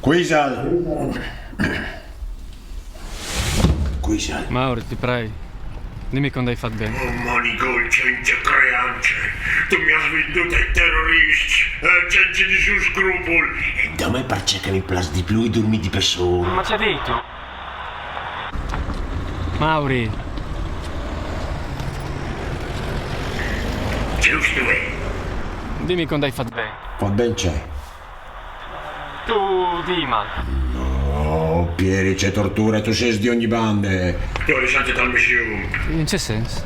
Quisal. Mauri, ti prego, dimmi quando hai fatto bene. Oh, manigol, gente creante, tu mi hai venduto ai terroristi, gente di su scrupoli. E da me perché che mi piace di più i dormi di persone. Ma c'è detto? Mauri. Giusto è. Dimmi quando hai fatto bene. Fa ben c'è. Tu, Dima. No, Pieri, c'è tortura e tu sei di ogni bande. Tu risenti dal missione. In che senso?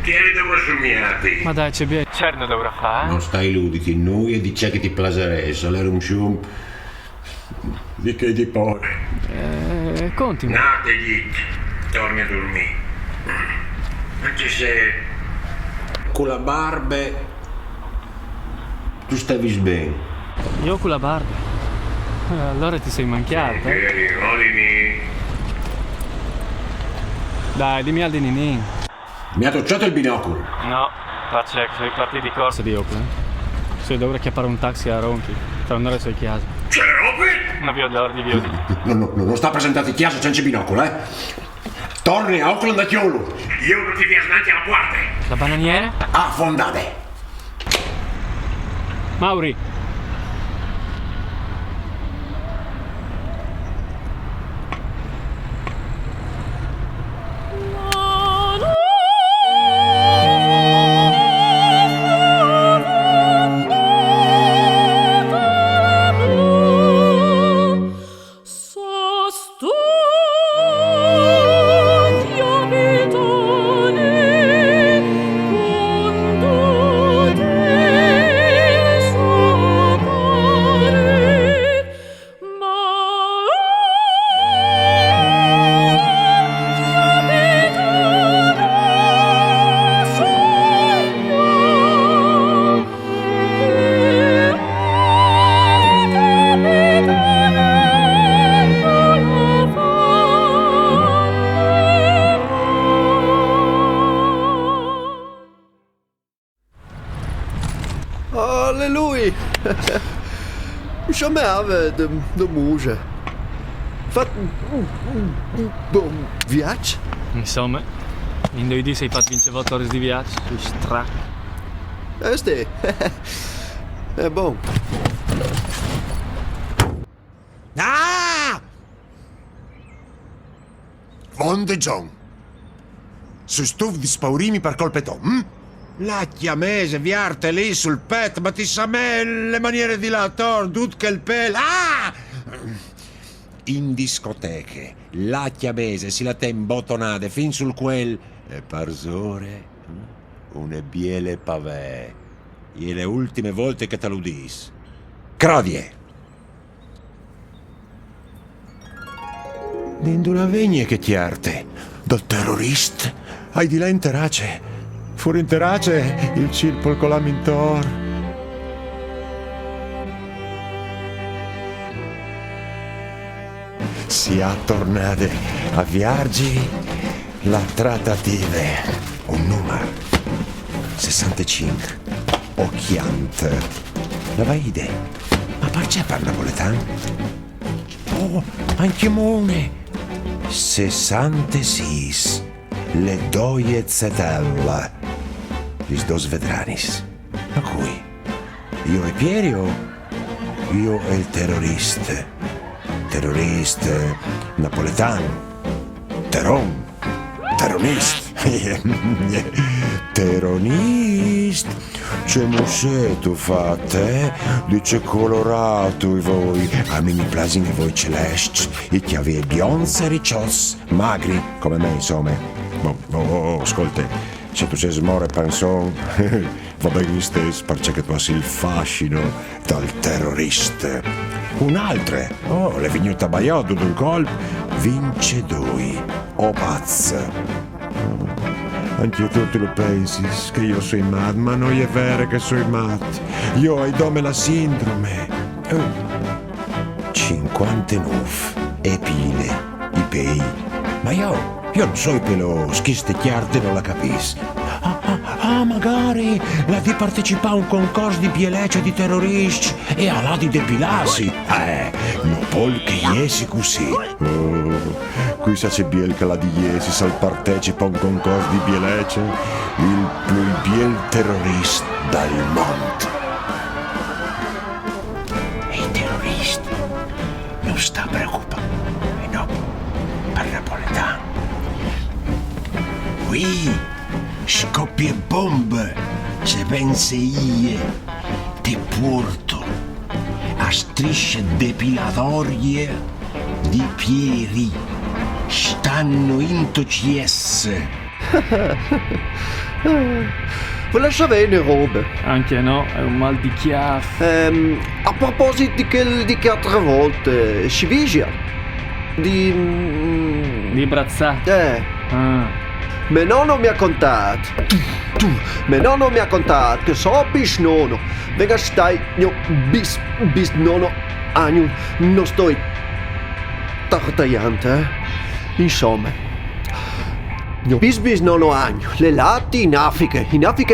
Pieri dovrà somigliarti. Ma dai, c'è bien. Cerno dovrà fare. Non stai illuditi, noi e di c'è che ti plaserei, salere un shum. Di che di poi. Conti. Nate gli, torni a dormire. Anche se... Con la barbe... Tu stavi bene. Io con la barba. Allora ti sei manchiato. Pieri, olimi. Dai, dimmi al di Nini. Mi ha tocciato il binocolo. No, faccia che sei partiti di corsa di Oakland. Se dovrei chiappare un taxi a Ronchi, tra un'ora sei a chiesa. C'è Robin? Una via d'ordi, via di. Non sta presentando in chiesa senza binocolo, eh? Torni a Oakland da Chiolo. Io non ti viens davanti alla porta. La bananiere? Affondate. Mauri. Jamais avait de mouche. Fatto un buon viaggio. Insomma, in 2 di sei fatto vincere di viaggio. Tu strac. Ste. È buon. Ah! Vonde John. Su stuf di spaurimi per colpe Tom? La chiamese, viarte lì sul pet, ma ti sa me le maniere di Lator, tut che il pel. Ah! In discoteche, la chiamese si la tem bottonade fin sul quel e parsore, une biele pavè. E le ultime volte che te lo dis. Crodie. Ninduna vegne che chiarte, dal terrorist, hai di là interace, fuori interace, il cirpol con la mintor. Si a tornade a viaggi, la trattative, un numero, 65, occhiante, la vaide, ma parc'è per napoletano? Oh, anche mone. 66, le doie zetella, gli dos vedranis. Ma cui? Io e Pierio? Io e il terrorista. Terrorista napoletano. Teron. Terronist. Terronist. C'è musetto fate, dice colorato e voi, a me mi plasine voi celesti, e chiavi e bionze riccios, magri, come me insomma. Ascolta, se tu sei smore penson, va bene stesso, perché che tu hai il fascino dal terrorista. Un'altra, le vignuta baiotto d'un colpo, vince due, o pazza. Anche tu te lo pensi che io sono mat, ma non è vero che sono mat. Io ho dome la sindrome. 59 e pile, i pei. Ma io non so pelo schistecchiarte, non la capis. Magari la di partecipare a un concorso di bieleccia di terroristi e alla di depilarsi. No pol che iesi così. Qui sa c'è biel che la di iesi se partecipa a un concorso di bieleccia, il più biel terrorista del mondo. E i terroristi non sta preoccupando, no, per napoletano. Qui scoppie bombe, se pensi io ti porto a strisce depilatorie di Pieri, stanno into CS. Ve lascia bene robe. Anche no, è un mal di chiaff. A proposito di che altre volte, Scivigia di brazzate. Mio nonno mi ha contato. Mio nonno mi ha contato che so bisnonno. Venga stai, bis nonno anno, non sto tartagliante, Insomma, bis nonno anno, le lati in Africa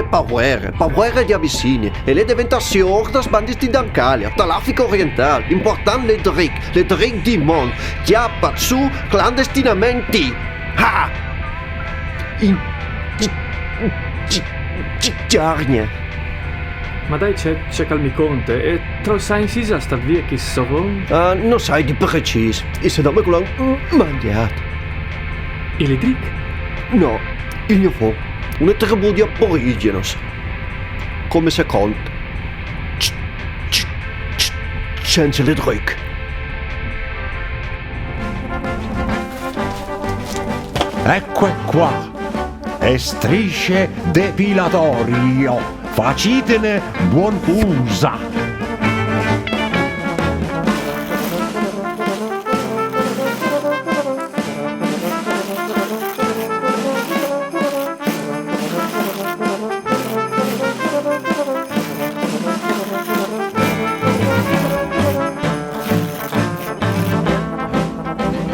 paguere di avvicini, e le diventazioni da sbandisti d'Ancalia, dall'Africa orientale, importante le dric di mondo, chiappa su clandestinamenti. In Giarnia. Ma dai, c'è calmi conte, e tra il sciences a star via che so. Non sai di preciso, e se non mi quello mangiato. E le dric? No, il mio fu una tribù di aborigenos. Come se conta. Senza le dric. Ecco qua. E strisce depilatorio, facitene buon usa.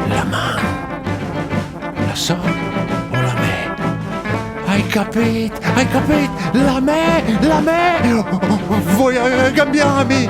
La mano, la so o la me? Hai capito? La me! Vuoi cambiarmi?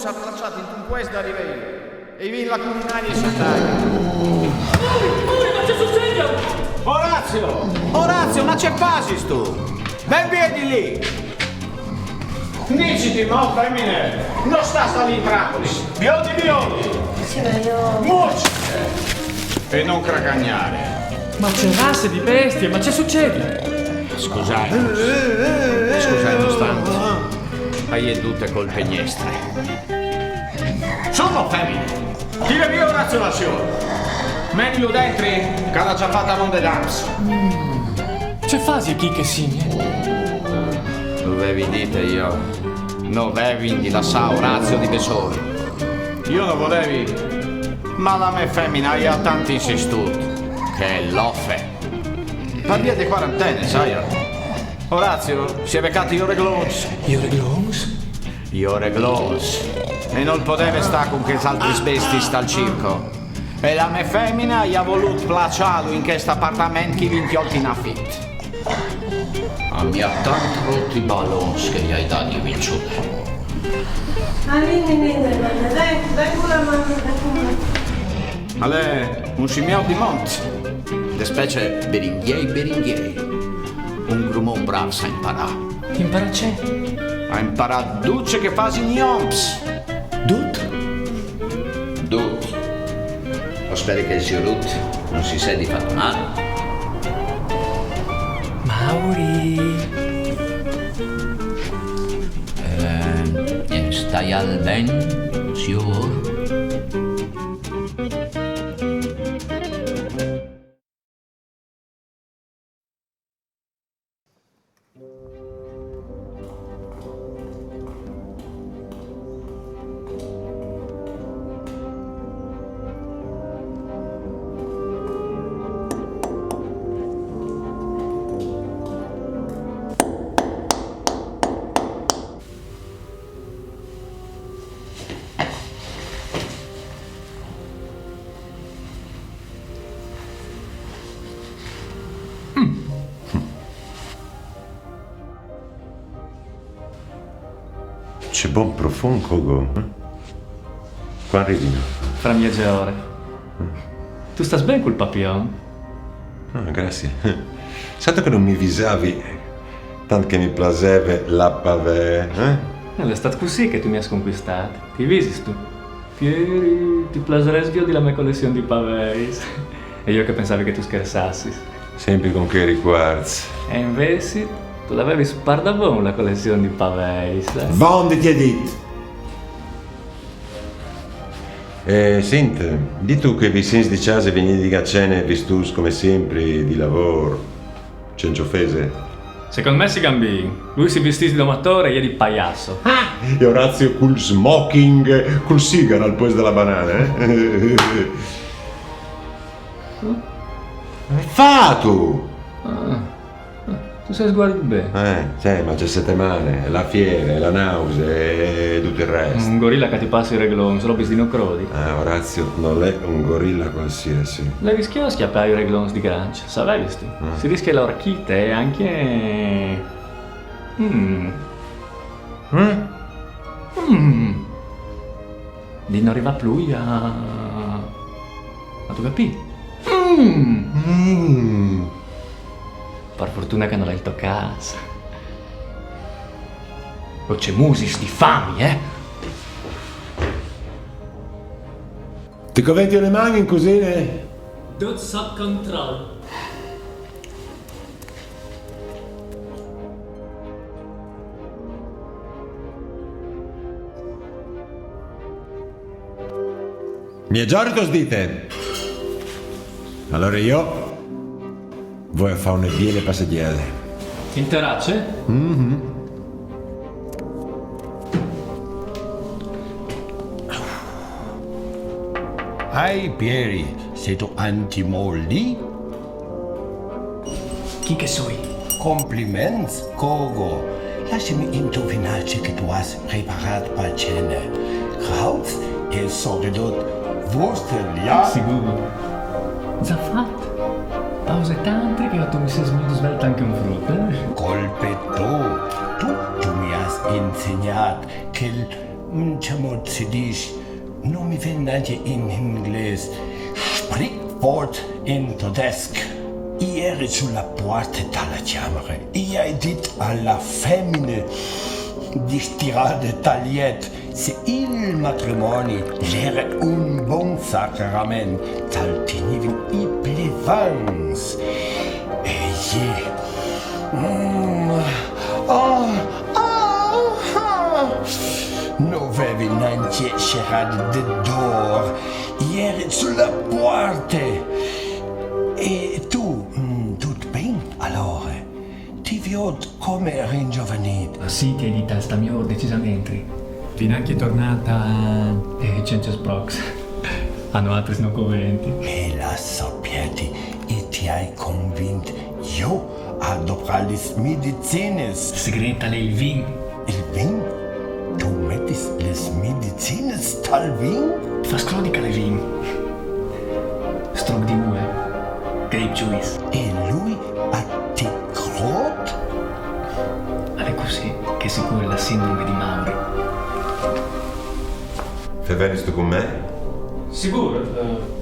si è abbracciato in un questo arriva io. E vi la culinaria e sottaglia. Ma che succede? Orazio, ma c'è fasi tu? Ben vedi lì! Diciti, mo femmine, non sta lì in trapoli, biondi! Sì, ma io... Mucci! E non cragagnare. Ma c'è rasse di bestie, ma che succede? Scusate, un istante. Hai tutte colpe gnestre. Sono femmine! Tira via Orazio l'azione! Meglio dentro, che l'ha già fatta non de dams. C'è fasi chi che signe? Dove vi dite io? Non avevi di la sa Orazio di Besori. Io lo volevi, ma la mia femmina ha tanto insistito, che è l'offe. Per via di quarantene, sai? Orazio si è beccato io reglons. Io reglons. E non poteva stare con che altri bestie sta al circo. E la mia femmina gli ha voluto placiarlo in questo appartamento che vi inchiolti in affitto. A mi ha tanto rotto i ballons che gli hai dati vinciute. Dai con la mano. Ale, un scimmiao di monte. De specie beringhiei. Un grumon bravo sa imparare. Impara c'è? Ha imparato duce che fasi gnomps. Dut? Lo spero che il signor Ruth non si sia di fatto male. Mauri. Stai al ben, signor? C'è buon profumo, Cogo. Qua arrivino. Fra 10 ore. Tu stai bene col papillon? Ah, grazie. Santo che non mi visavi, tanto che mi piaceva la pavé, È stato così che tu mi hai sconquistato. Ti visi tu? Pieri, ti piacerebbe di la mia collezione di pavés. E io che pensavi che tu scherzassi. Sempre con che riguards. E invece tu l'avevi spardavon la collezione di pavés. Vondi ti hai detto? Senti, di tu che vi senti di casa e venite di gaccene vistus come sempre di lavoro. C'è offese? Secondo me si cambi. Lui si vestì di domatore e io di pagliasso. E Orazio col smoking, col sigaro al posto della banana, Fato! Tu sei sguardi bene. Ma c'è settimane, la fiera, la nausea e tutto il resto. Un gorilla che ti passa il reglon, solo bisdino crodi. Orazio non è un gorilla qualsiasi. Le rischiò a schiappare i reglons di Grancia, sapevi? Si rischia l'orchite e anche... Di non arrivare più a... Ma tu capì? Per fortuna che non l'hai toccato. O c'è musis di fami, Ti covetti le mani in cucina? Tutto sotto controllo. Mi giorno dite? Allora io voy a fare una biele passeggere. Interace? Hai Pieri, sei tu antimolli? Chi che sei? Compliments, Cogo. Lasciami indovinare che tu hai preparato per cena. Kraut e soprattutto Würstel, ja? Sicuro. Già fatto. Pause tante che tu mi sei svelto anche un frutto. Colpetto, tu mi hai insegnato che il Chamot si dice, non mi viene neanche in inglese. Sprichwort in tedesco. Ieri sulla porta della camera, io ho detto alla femmina di stirare tagliette se il matrimonio era un buon sacramento, tal tenevano i plevans. E non avevi neanche cercato di door, ieri sulla porta. E tu, tutto bene allora? Ti vedo come ringiovanito. Ma sì, che di testa mia decisamente. Finanche tornata e senza sprox. Hanno altri snocoventi. Me la sapete e ti hai convinto io a adoprare le medicine. Segreta lei il vin. Il vin? Tu metti le medicine dal vin? Fa sclodica le vin. Strong di mue. Grape juice. E lui a te crot? È così che si cura la sindrome di Mauri. Fai tu con me? Sicuro,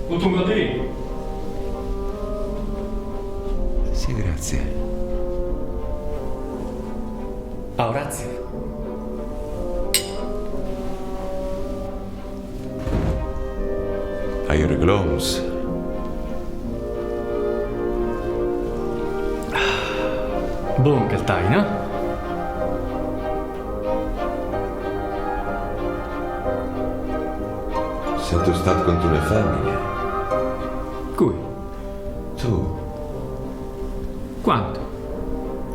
tutto un godere. Sì, grazie. Ah, grazie. Hai regloms. Buon che stai, no? Sei tu stato con le femmine? Cui? Tu? Quando?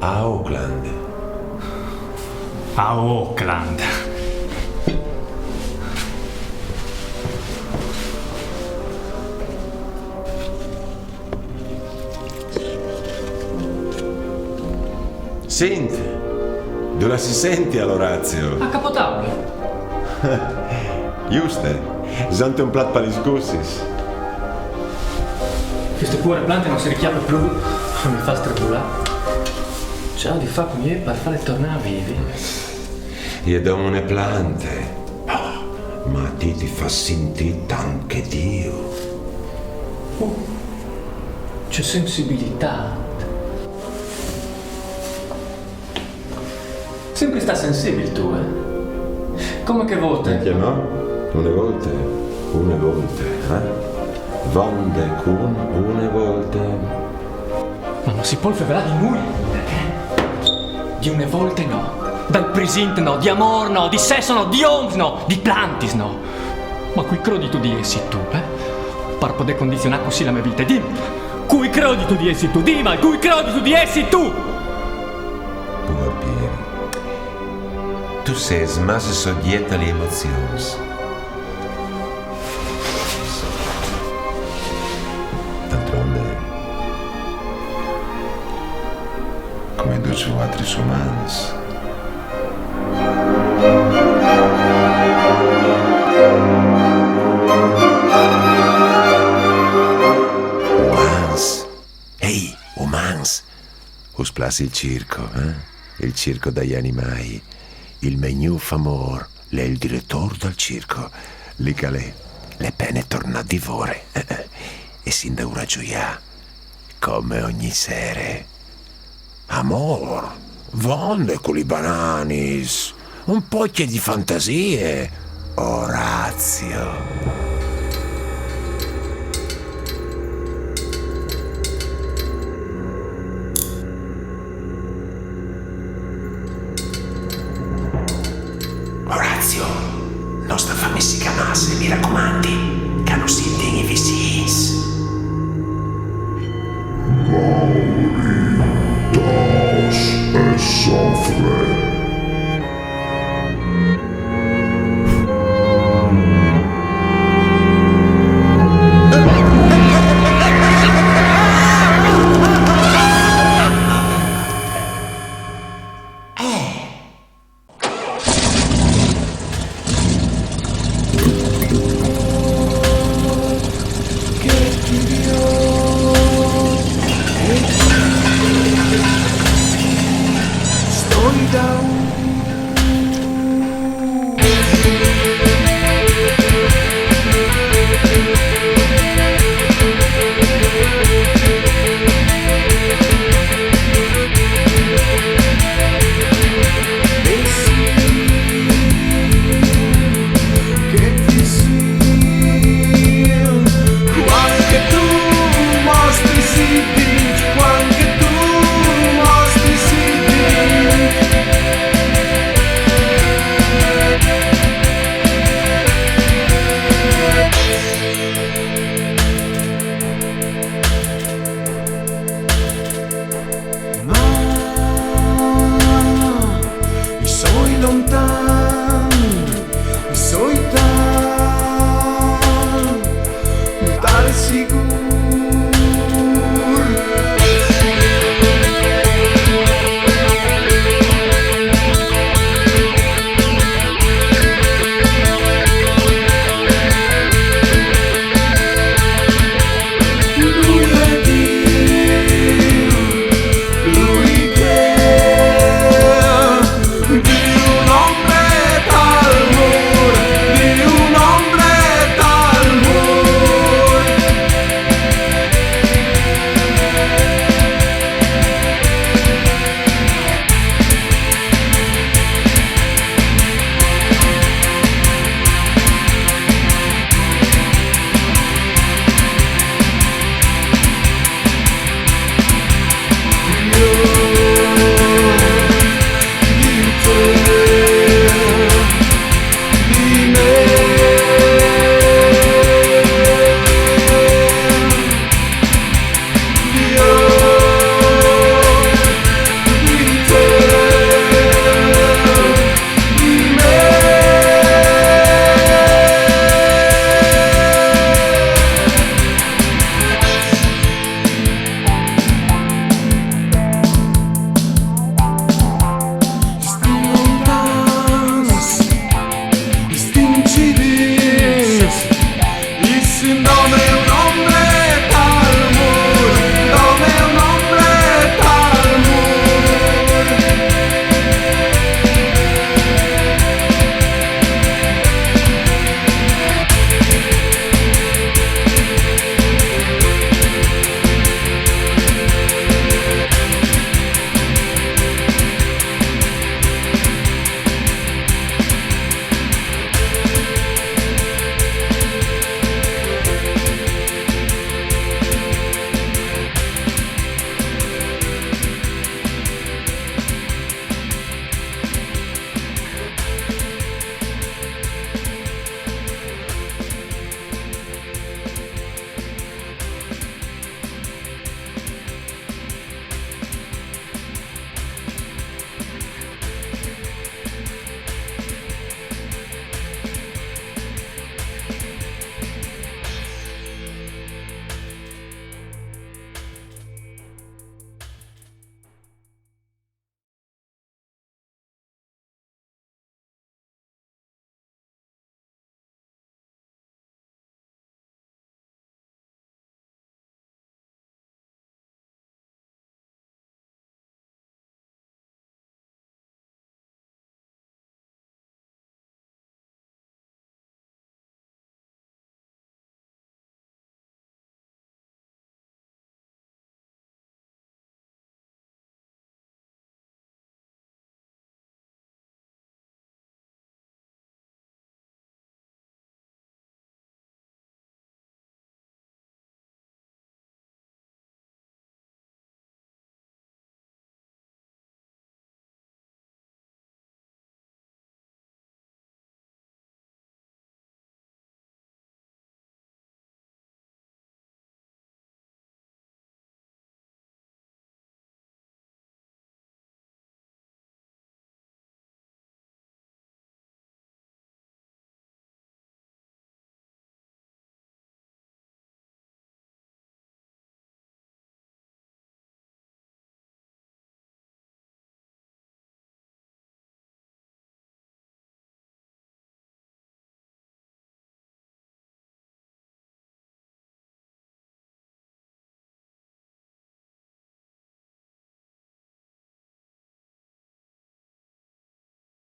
A Auckland. A Auckland. Senti, dove si senti all'Orazio? A Capotavolo. Giusto, sante un plat per gli scussis. Queste pure piante non si richiama più. Mi fa strepulare. Ciao di fa con me per fare tornare vivi. Io do une plante. Ma ti fa sentire anche Dio. C'è sensibilità. Sempre sta sensibile tu, Come che volte? Anche no? Une volte, Vonde con une volte. Ma non si può fevelare di nulla, Di une volte no. Dal presente no, di amor no, di sesso no, di oms no, di plantis no. Ma qui credi tu di essi tu, Per poter condizionare così la mia vita, dimmi. Cui credi tu di essi tu, dimmi, cui credi tu di essi tu? Pieri. Tu sei smasse soggietta alle emozioni. D'altronde, come duci altri umans. Ehi, umans! Usplassi il circo, Il circo dagli animai. Il menu famor, lei è il direttore del circo. Lì calè, le pene torna a divore. E si indaura gioia, come ogni sera. Amor, vonde con i bananis, un po' di fantasie, Orazio. Orazio, nostra fammi si chiamasse, mi raccomandi, che non si indegni visis. Mauri, das e soffre.